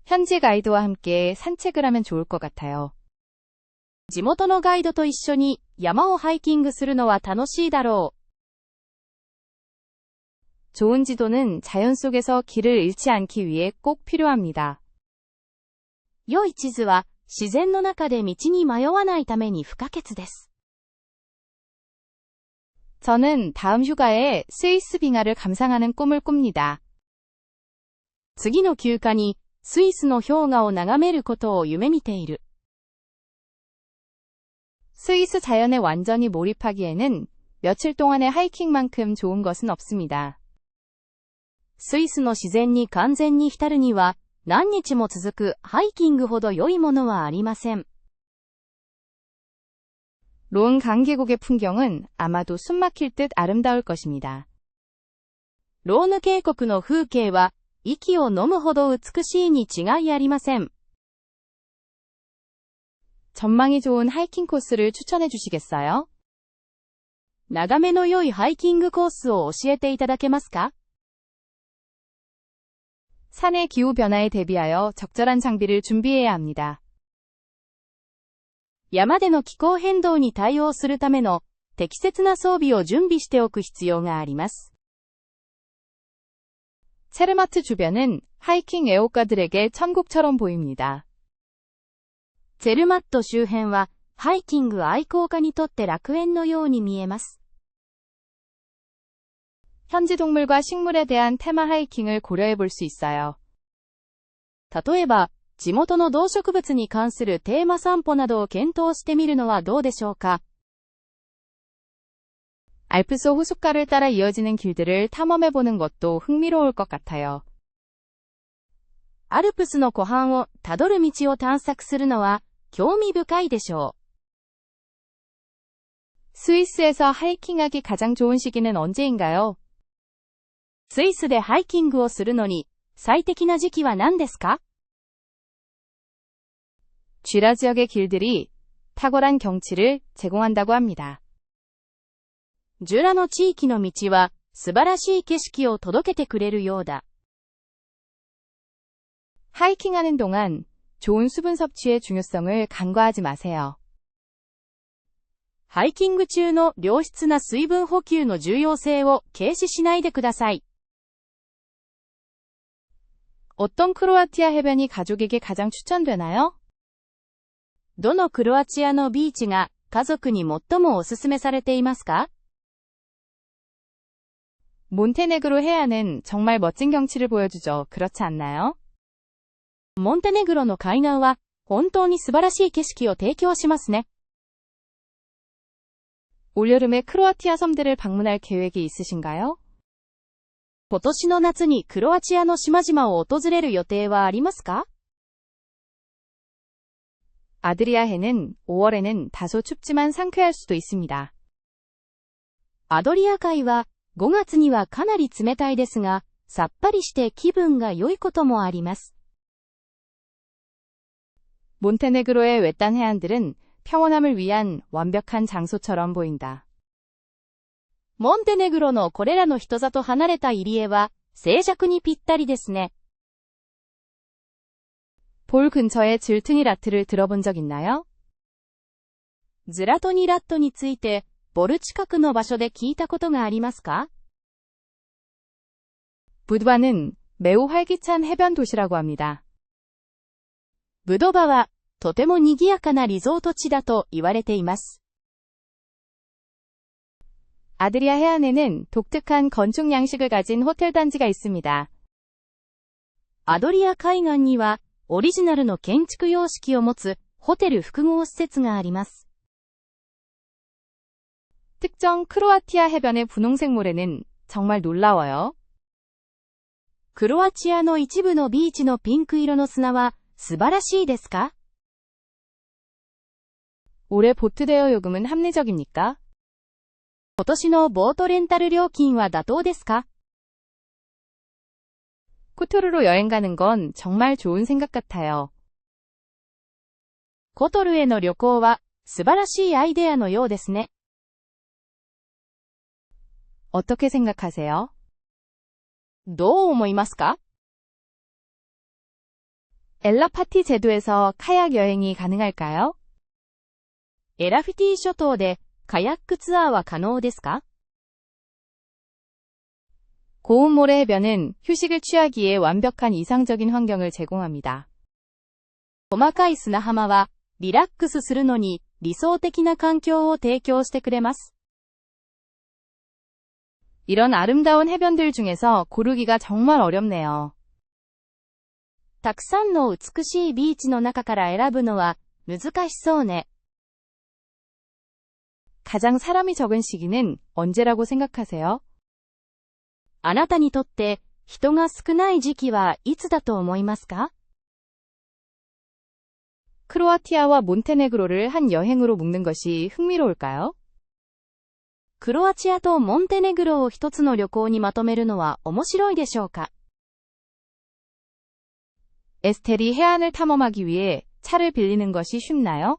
현지 가이드와 함께 산책을 하면 좋을 것 같아요. 地元のガイドと一緒に山をハイキングするのは楽しいだろう。 좋은 지도는 자연 속에서 길을 잃지 않기 위해 꼭 필요합니다. 良い地図は自然の中で道に迷わないために不可欠です。 저는 다음 휴가에 스위스 빙하를 감상하는 꿈을 꿉니다. 次の休暇にスイスの氷河を眺めることを夢見ている。 스위스 자연에 완전히 몰입하기에는 며칠 동안의 하이킹만큼 좋은 것은 없습니다. スイスの自然に完全に浸るには、何日も続くハイキングほど良いものはありません。 론 강계곡의 풍경은 아마도 숨막힐 듯 아름다울 것입니다. ローヌ渓谷の風景は、息を飲むほど美しいに違いありません。 전망이 좋은 하이킹 코스를 추천해 주시겠어요? 眺めの良いハイキングコースを教えていただけますか？ 산의 기후 변화에 대비하여 적절한 장비를 준비해야 합니다. 山での気候変動に対応するための適切な装備を準備しておく必要があります。 체르마트 주변은 하이킹 애호가들에게 천국처럼 보입니다. チェルマット周辺は、ハイキング愛好家にとって楽園のように見えます。 현지 동물과 식물에 대한 테마 하이킹을 고려해 볼 수 있어요. 例えば、地元の動植物に関するテーマ散歩などを検討してみるのはどうでしょうか。 알프스 호숫가를 따라 이어지는 길들을 탐험해 보는 것도 흥미로울 것 같아요. アルプスの湖畔をたどる道を探索するのは興味深いでしょう。 스위스에서 하이킹하기 가장 좋은 시기는 언제인가요? スイスでハイキングをするのに最適な時期は何ですか？ 쥐라 지역의 길들이 탁월한 경치를 제공한다고 합니다. ジュラの地域の道は素晴らしい景色を届けてくれるようだ。 하이킹하는 동안 좋은 수분 섭취의 중요성을 간과하지 마세요. ハイキング中の良質な水分補給の重要性を軽視しないでください。 어떤 크로아티아 해변이 가족에게 가장 추천되나요? どのクロアチアのビーチが家族に最もおすすめされていますか？ 몬테네그로 해안은 정말 멋진 경치를 보여주죠. 그렇지 않나요? モンテネグロの海岸は本当に素晴らしい景色を提供しますね。 올여름에 크로아티아 섬들을 방문할 계획이 있으신가요? 今年の夏にクロアチアの島々を訪れる予定はありますか？ 아드리아해는 5월에는 다소 춥지만 상쾌할 수도 있습니다. アドリア海は5月にはかなり冷たいですが、さっぱりして気分が良いこともあります。 몬테네그로의 외딴 해안들은 평온함을 위한 완벽한 장소처럼 보인다. モンテネグロのこれらの人里離れた入り江は静寂にぴったりですね。 볼 근처에 질트니 라트를 들어본 적 있나요? ズラトニラットについてボル近くの場所で聞いたことがありますか？ 부드바는 매우 활기찬 해변 도시라고 합니다. ブドバはとても賑やかなリゾート地だと言われています。 아드리아 해안에는 독특한 건축 양식을 가진 호텔 단지가 있습니다. アドリア海岸にはオリジナルの建築様式を持つホテル複合施設があります。 특정 크로아티아 해변의 분홍색 모래는 정말 놀라워요. クロアチアの一部のビーチのピンク色の砂は素晴らしいですか？ 올해 보트 대여 요금은 합리적입니까? 今年のボートレンタル料金は妥当ですか？ 코토르로 여행 가는 건 정말 좋은 생각 같아요. コトルへの旅行は素晴らしいアイデアのようですね。 어떻게 생각하세요? どう思いますか？ 엘라 파티 제도에서 카약 여행이 가능할까요? エラフィティ諸島でカヤックツアーは可能ですか？ 고운 모래 해변은 휴식을 취하기에 완벽한 이상적인 환경을 제공합니다. 細かい砂浜はリラックスするのに理想的な環境を提供してくれます。 이런 아름다운 해변들 중에서 고르기가 정말 어렵네요. たくさんの美しいビーチの中から選ぶのは難しそうね。 가장 사람이 적은 시기는 언제라고 생각하세요? あなたにとって人が少ない時期はいつだと思いますか？ 크로아티아와 몬테네그로를 한 여행으로 묶는 것이 흥미로울까요? クロアチアとモンテネグロを一つの旅行にまとめるのは面白いでしょうか？ 에스텔이 해안을 탐험하기 위해 차를 빌리는 것이 쉽나요?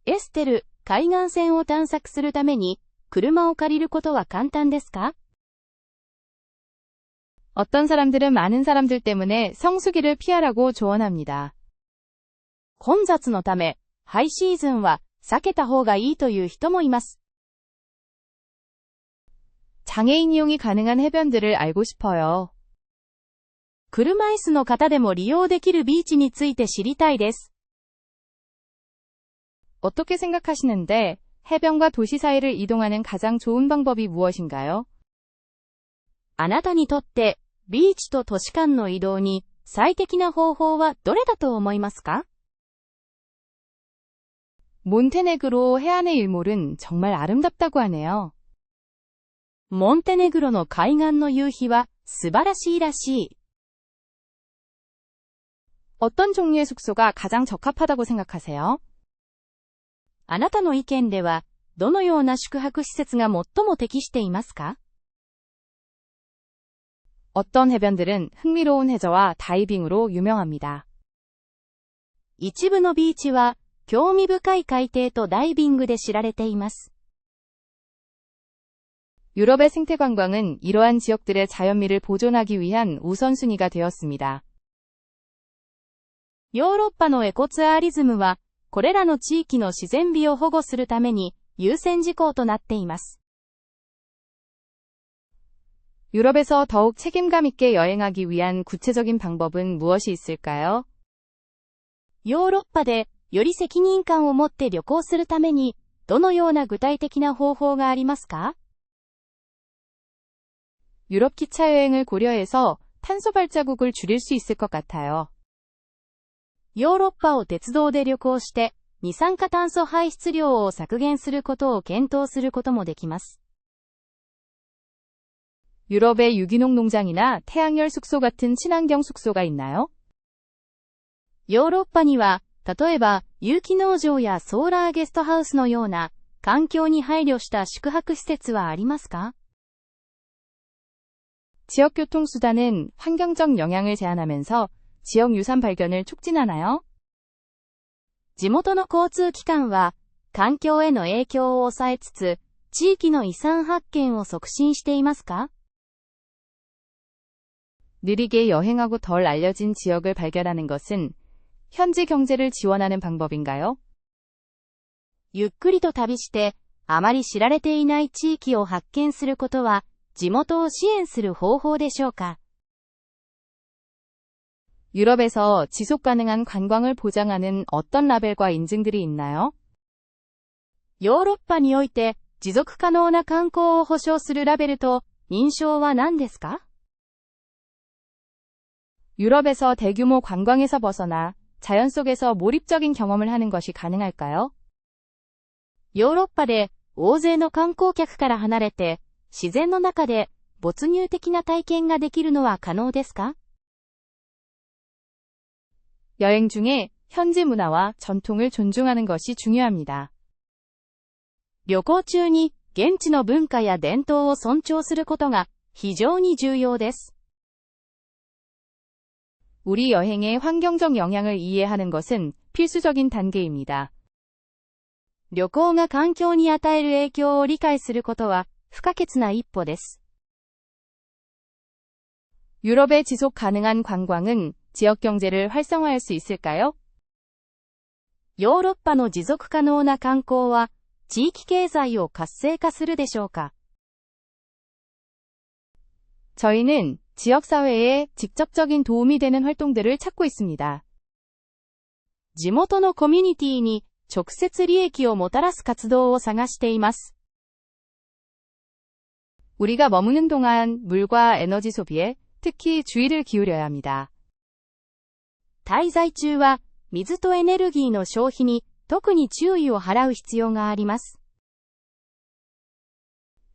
エステル、海岸線を探索するために車を借りることは簡単ですか？ 어떤 사람들은 많은 사람들 때문에 성수기를 피하라고 조언합니다. 混雑のため、ハイシーズンは避けた方がいいという人もいます。 장애인 이용이 가능한 해변들을 알고 싶어요. 車椅子の方でも利用できるビーチについて知りたいです。 어떻게 생각하시는데 해변과 도시 사이를 이동하는 가장 좋은 방법이 무엇인가요? あなたにとってビーチと都市間の移動に最適な方法はどれだと思いますか？ 몬테네그로 해안의 일몰은 정말 아름답다고 하네요. モンテネグロの海岸の夕日は素晴らしいらしい。 어떤 종류의 숙소가 가장 적합하다고 생각하세요? あなたの意見では、どのような宿泊施設が最も適していますか？ 어떤 해변들은 흥미로운 해저와 다이빙으로 유명합니다. 一部のビーチは、興味深い海底とダイビングで知られています。 유럽의 생태 관광은 이러한 지역들의 자연미를 보존하기 위한 우선순위가 되었습니다. ヨーロッパのエコツアーリズムは、これらの地域の自然美を保護するために優先事項となっています。 유럽에서 더욱 책임감 있게 여행하기 위한 구체적인 방법은 무엇이 있을까요? ヨーロッパで、より責任感を持って旅行するために、どのような具体的な方法がありますか？ 유럽 기차 여행을 고려해서 탄소 발자국을 줄일 수 있을 것 같아요. ヨーロッパを鉄道で旅行して、二酸化炭素排出量を削減することを検討することもできます。 유럽에 유기농 농장이나 태양열 숙소 같은 친환경 숙소가 있나요? ヨーロッパには、例えば、有機農場やソーラーゲストハウスのような、環境に配慮した宿泊施設はありますか？ 지역 교통수단은 환경적 영향을 제한하면서 지역 유산 발견을 촉진하나요? 地元の交通機関は、環境への影響を抑えつつ、地域の遺産発見を促進していますか？ 느리게 여행하고 덜 알려진 지역을 발견하는 것은 현지 경제를 지원하는 방법인가요? ゆっくりと旅して、あまり知られていない地域を発見することは、地元を支援する方法でしょうか？ 유럽에서 지속 가능한 관광을 보장하는 어떤 라벨과 인증들이 있나요? ヨーロッパにおいて、持続可能な観光を保証するラベルと認証は何ですか？ 유럽에서 대규모 관광에서 벗어나 자연 속에서 몰입적인 경험을 하는 것이 가능할까요? ヨーロッパで大勢の観光客から離れて、自然の中で没入的な体験ができるのは可能ですか？ 여행 중에 현지 문화와 전통을 존중하는 것이 중요합니다. 旅行中に現地の文化や伝統を尊重することが非常に重要です。 우리 여행의 환경적 영향을 이해하는 것은 필수적인 단계입니다. 旅行が環境に与える影響を理解することは不可欠な一歩です。 유럽의 지속 가능한 관광은 지역 경제를 활성화할 수 있을까요? ヨーロッパの持続可能な観光は地域経済を活性化するでしょうか？ 저희는 지역사회에 직접적인 도움이 되는 활동들을 찾고 있습니다. 地元のコミュニティに直接利益をもたらす活動を探しています。 우리가 머무는 동안 물과 에너지 소비에 특히 주의를 기울여야 합니다. 滞在中は水とエネルギーの消費に特に注意を払う必要があります。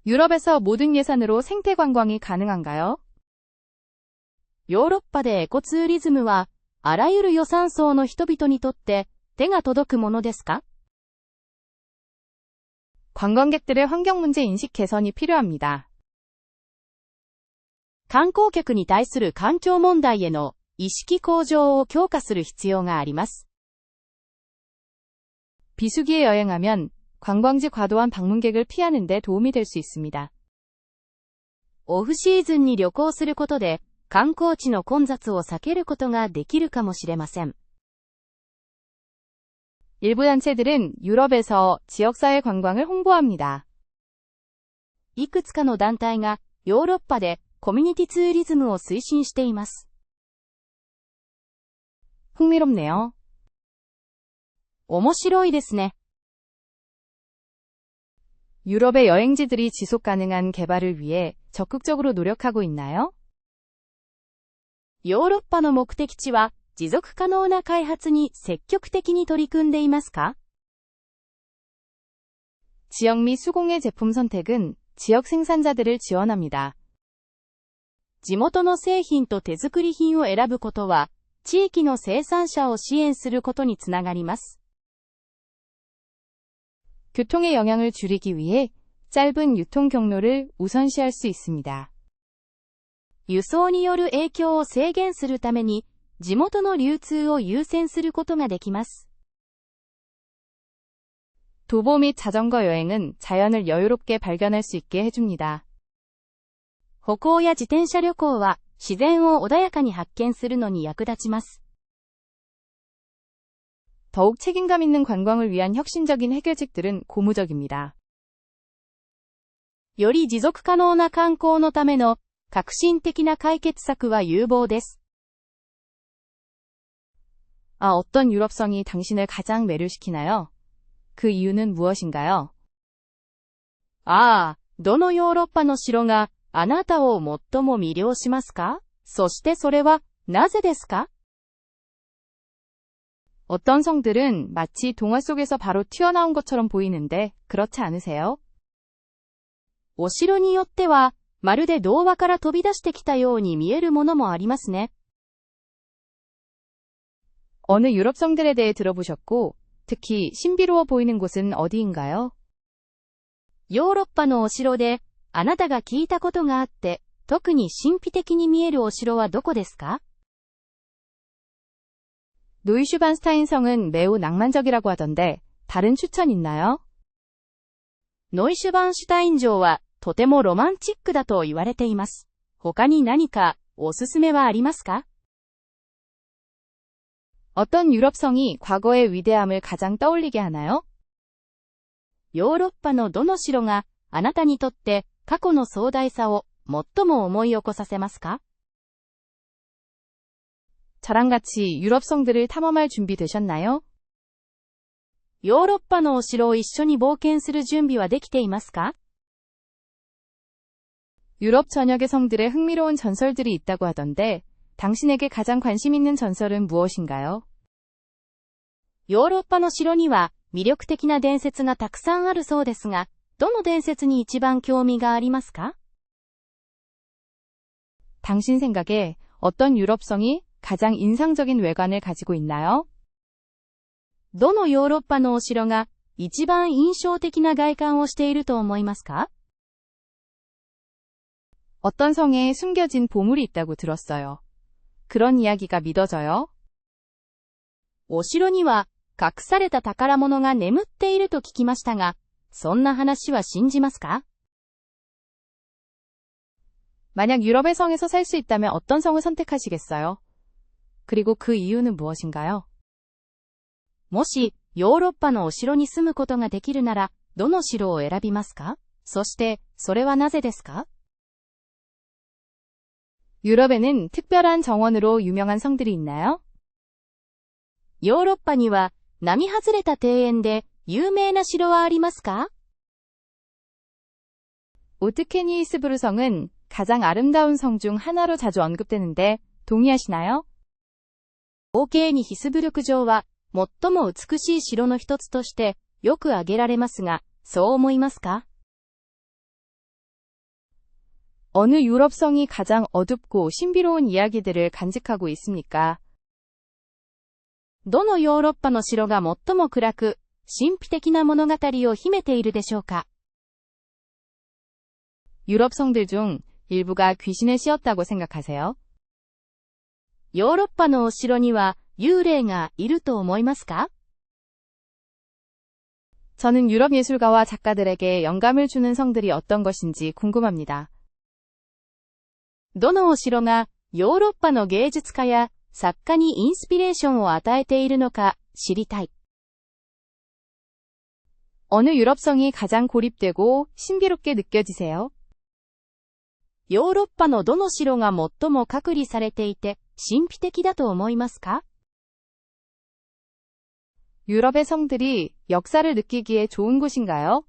유럽에서 모든 예산으로 생태 관광이 가능한가요? ヨーロッパでエコツーリズムはあらゆる予算層の人々にとって手が届くものですか？ 관광객들의 환경 문제 인식 개선이 필요합니다. 観光客に対する環境問題への意識向上を強化する必要があります。 비수기에 여행하면 관광지 과도한 방문객을 피하는 데 도움이 될 수 있습니다. オフシーズンに旅行することで観光地の混雑を避けることができるかもしれません。 일부 단체들은 유럽에서 지역사회 관광을 홍보합니다. いくつかの団体がヨーロッパでコミュニティツーリズムを推進しています。 흥미롭네요. 面白いですね。 유럽의 여행지들이 지속 가능한 개발을 위해 적극적으로 노력하고 있나요? ヨーロッパの目的地は持続可能な開発に積極的に取り組んでいますか？ 지역 및 수공예 제품 선택은 지역 생산자들을 지원합니다. 地元の製品と手作り品を選ぶことは地域の生産者を支援することにつながります。교통의 영향을 줄이기 위해 짧은 유통 경로를 우선시할 수 있습니다. 輸送による影響を制限するために、地元の流通を優先することができます。도보 및 자전거 여행은 자연을 여유롭게 발견할 수 있게 해줍니다. 歩行や自転車旅行は自然を穏やかに発見するのに役立ちます。더욱 책임감 있는 관광을 위한 혁신적인 해결책들은 고무적입니다. より持続可能な観光のための革新的な解決策は有望です。어떤 유럽성이 당신을 가장 매료시키나요? 그 이유는 무엇인가요? どのヨーロッパの城があなたを最も魅了しますか？そしてそれはなぜですか？ 어떤 성들은 마치 동화 속에서 바로 튀어나온 것처럼 보이는데 그렇지 않으세요? お城によっては、まるで童話から飛び出してきたように見えるものもありますね。어느 유럽 성들에 대해 들어보셨고, 특히 신비로워 보이는 곳은 어디인가요? ヨーロッパのお城で、あなたが聞いたことがあって、特に神秘的に見えるお城はどこですか？ 노이슈반스타인 성은 매우 낭만적이라고 하던데, 다른 추천 있나요? ノイシュバンシュタイン城はとてもロマンチックだと言われています。他に何かおすすめはありますか？ 어떤 유럽 성이 과거의 위대함을 가장 떠올리게 하나요? ヨーロッパのどの城があなたにとって過去の壮大さを最も思い起こさせますか？ 저랑 같이 유럽 성들을 탐험할 준비 되셨나요? ヨーロッパのお城を一緒に冒険する準備はできていますか？ 유럽 전역의 성들의 흥미로운 전설들이 있다고 하던데, 당신에게 가장 관심 있는 전설은 무엇인가요? ヨーロッパの城には魅力的な伝説がたくさんあるそうですが、どの伝説に一番興味がありますか？ 당신 생각에 어떤 유럽 성이 가장 인상적인 외관을 가지고 있나요? どのヨーロッパのお城が一番印象的な外観をしていると思いますか？ 어떤 성에 숨겨진 보물이 있다고 들었어요. 그런 이야기가 믿어져요? お城には隠された宝物が眠っていると聞きましたが、そんな話は信じますか？ 만약 유럽의 성에서 살 수 있다면 어떤 성을 선택하시겠어요? 그리고 그 이유는 무엇인가요? もし、ヨーロッパのお城に住むことができるなら、どの城を選びますか？そして、それはなぜですか？ 유럽에는 특별한 정원으로 유명한 성들이 있나요? ヨーロッパには、並外れた庭園で、有名な城はありますか？ 오트케니이스부르 성은 가장 아름다운 성 중 하나로 자주 언급되는데, 동의하시나요? オーケーニヒスブルク城は、最も美しい城の一つとしてよく挙げられますが、そう思いますか？ 어느 유럽 성이 가장 어둡고 신비로운 이야기들을 간직하고 있습니까? どのヨーロッパの城が最も暗く、神秘的な物語を秘めているでしょうか？ 유럽 성들 중 일부가 귀신을 씌웠다고 생각하세요? ヨーロッパのお城には幽霊がいると思いますか？ 저는 유럽 예술가와 작가들에게 영감을 주는 성들이 어떤 것인지 궁금합니다. どのお城がヨーロッパの芸術家や作家にインスピレーションを与えているのか知りたい。 어느 유럽 성이 가장 고립되고 신비롭게 느껴지세요? ヨーロッパのどの城が最も隔離されていて神秘的だと思いますか？ 유럽의 성들이 역사를 느끼기에 좋은 곳인가요?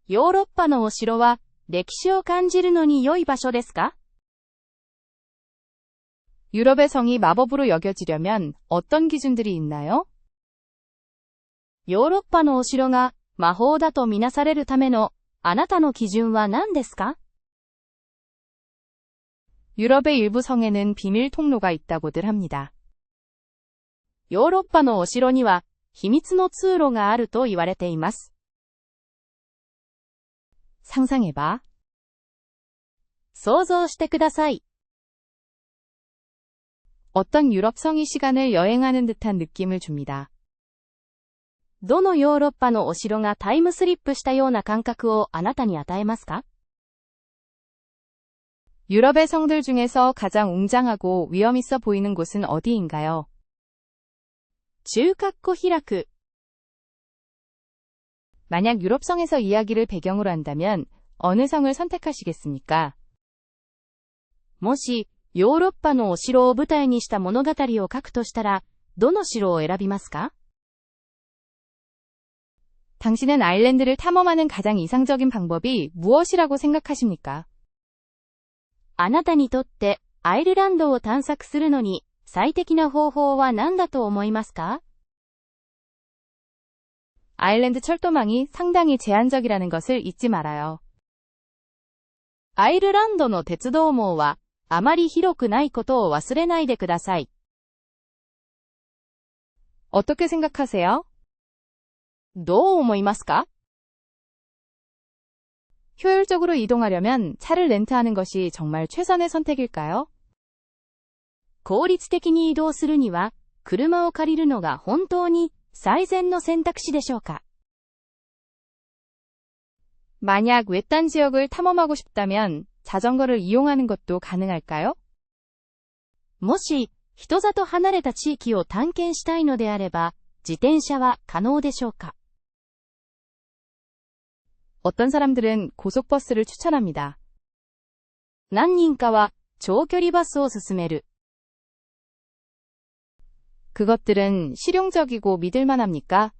ヨーロッパのお城は歴史を感じるのに良い場所ですか？ 유럽의 성이 마법으로 여겨지려면 어떤 기준들이 있나요? ヨーロッパのお城が魔法だとみなされるためのあなたの基準は何ですか？ 유럽의 일부 성에는 비밀 통로가 있다고들 합니다. ヨーロッパのお城には、秘密の通路があると言われています。상상해봐. 想像してください。 어떤 유럽 성이 시간을 여행하는 듯한 느낌을 줍니다. どのヨーロッパのお城がタイムスリップしたような感覚をあなたに与えますか？ 유럽의 성들 중에서 가장 웅장하고 위험 있어 보이는 곳은 어디인가요? 中括弧開く。 만약 유럽 성에서 이야기를 배경으로 한다면 어느 성을 선택하시겠습니까? もし、ヨーロッパのお城を舞台にした物語を書くとしたら、どの城を選びますか？ 당신은 아일랜드를 탐험하는 가장 이상적인 방법이 무엇이라고 생각하십니까? あなたにとって、アイルランドを探索するのに、最適な方法は何だと思いますか？ 아일랜드 철도망이 상당히 제한적이라는 것을 잊지 말아요. アイルランドの鉄道網は、あまり広くないことを忘れないでください。 어떻게 생각하세요? どう思いますか？ 효율적으로 이동하려면 차를 렌트하는 것이 정말 최선의 선택일까요? 効率的に移動するには、車を借りるのが本当に最善の選択肢でしょうか？ 만약 외딴 지역을 탐험하고 싶다면 자전거를 이용하는 것도 가능할까요? もし、人里離れた地域を探検したいのであれば、自転車は可能でしょうか？ 어떤 사람들은 고속버스를 추천합니다. 何人かは長距離バスを勧める。 그것들은 실용적이고 믿을만합니까?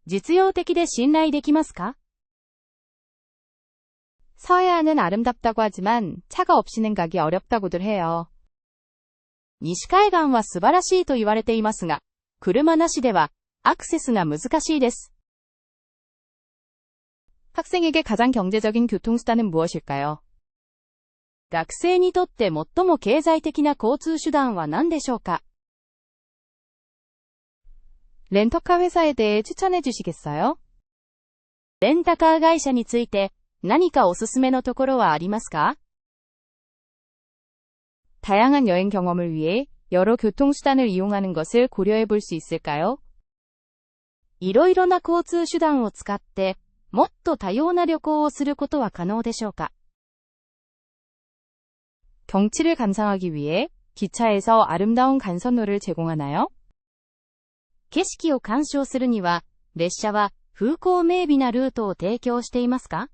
実用的で信頼できますか？ 서해안은 아름답다고 하지만 차가 없이는 가기 어렵다고들 해요. 西海岸は素晴らしいと言われていますが、車なしではアクセスが難しいです。 학생에게 가장 경제적인 교통수단은 무엇일까요? 学生にとって最も経済的な交通手段は何でしょうか？ 렌터카 회사에 대해 추천해 주시겠어요? レンタカー会社について何かおすすめのところはありますか？ 다양한 여행 경험을 위해 여러 교통수단을 이용하는 것을 고려해 볼 수 있을까요? いろいろな交通手段を使って、もっと多様な旅行をすることは可能でしょうか？ 경치를 감상하기 위해 기차에서 아름다운 간선로를 제공하나요? 景色を鑑賞するには、列車は風光明媚なルートを提供していますか？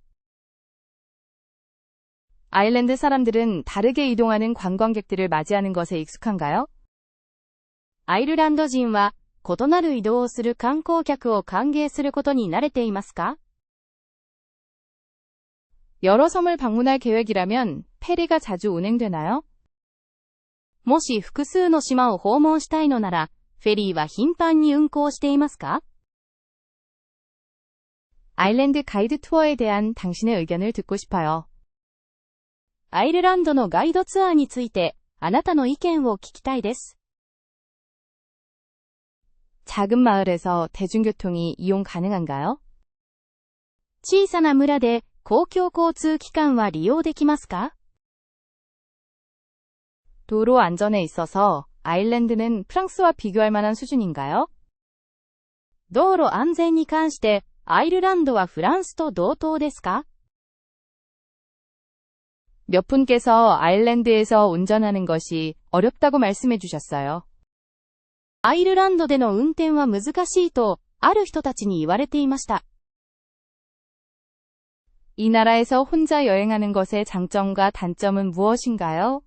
아일랜드 사람들은 다르게 이동하는 관광객들을 맞이하는 것에 익숙한가요? アイルランド人は、異なる移動をする観光客を歓迎することに慣れていますか？ 여러 섬을 방문할 계획이라면 페리가 자주 운행되나요? もし複数の島を訪問したいのなら、フェリーは頻繁に運航していますか？ 아일랜드 가이드 투어에 대한 당신의 의견을 듣고 싶어요. アイルランドのガイドツアーについて、あなたの意見を聞きたいです。 작은 마을에서 대중교통이 이용 가능한가요? 小さな村で公共交通機関は利用できますか？ 도로 안전에 있어서 아일랜드는 프랑스와 비교할 만한 수준인가요? 道路安全に関して、アイルランドはフランスと同等ですか？ 몇 분께서 아일랜드에서 운전하는 것이 어렵다고 말씀해 주셨어요. アイルランドでの運転は難しいと、ある人たちに言われていました。 이 나라에서 혼자 여행하는 것의 장점과 단점은 무엇인가요?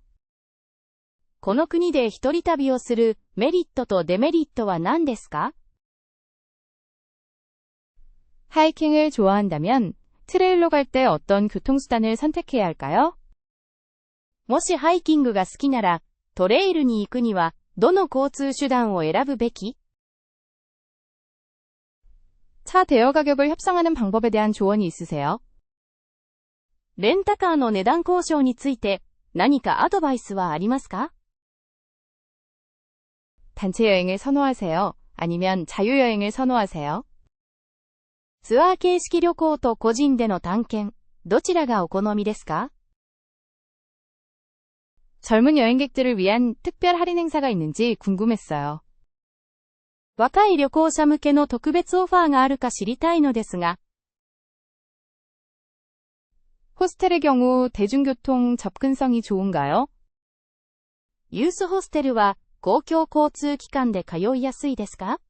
この国で一人旅をするメリットとデメリットは何ですか？ 하이킹을 좋아한다면 트레일로 갈 때 어떤 교통수단을 선택해야 할까요? もしハイキングが好きなら、トレイルに行くには、どの交通手段を選ぶべき？ 차 대여 가격을 협상하는 방법에 대한 조언이 있으세요? レンタカーの値段交渉について、何かアドバイスはありますか？ 단체 여행을 선호하세요? 아니면 자유여행을 선호하세요? ツアー形式旅行と個人での探検、どちらがお好みですか？ 젊은 여행객들을 위한 특별 할인 행사가 있는지 궁금했어요. 若い旅行者向けの特別オファーがあるか知りたいのですが、 호스텔의 경우 대중교통 접근성이 좋은가요? ユースホステルは公共交通機関で通いやすいですか？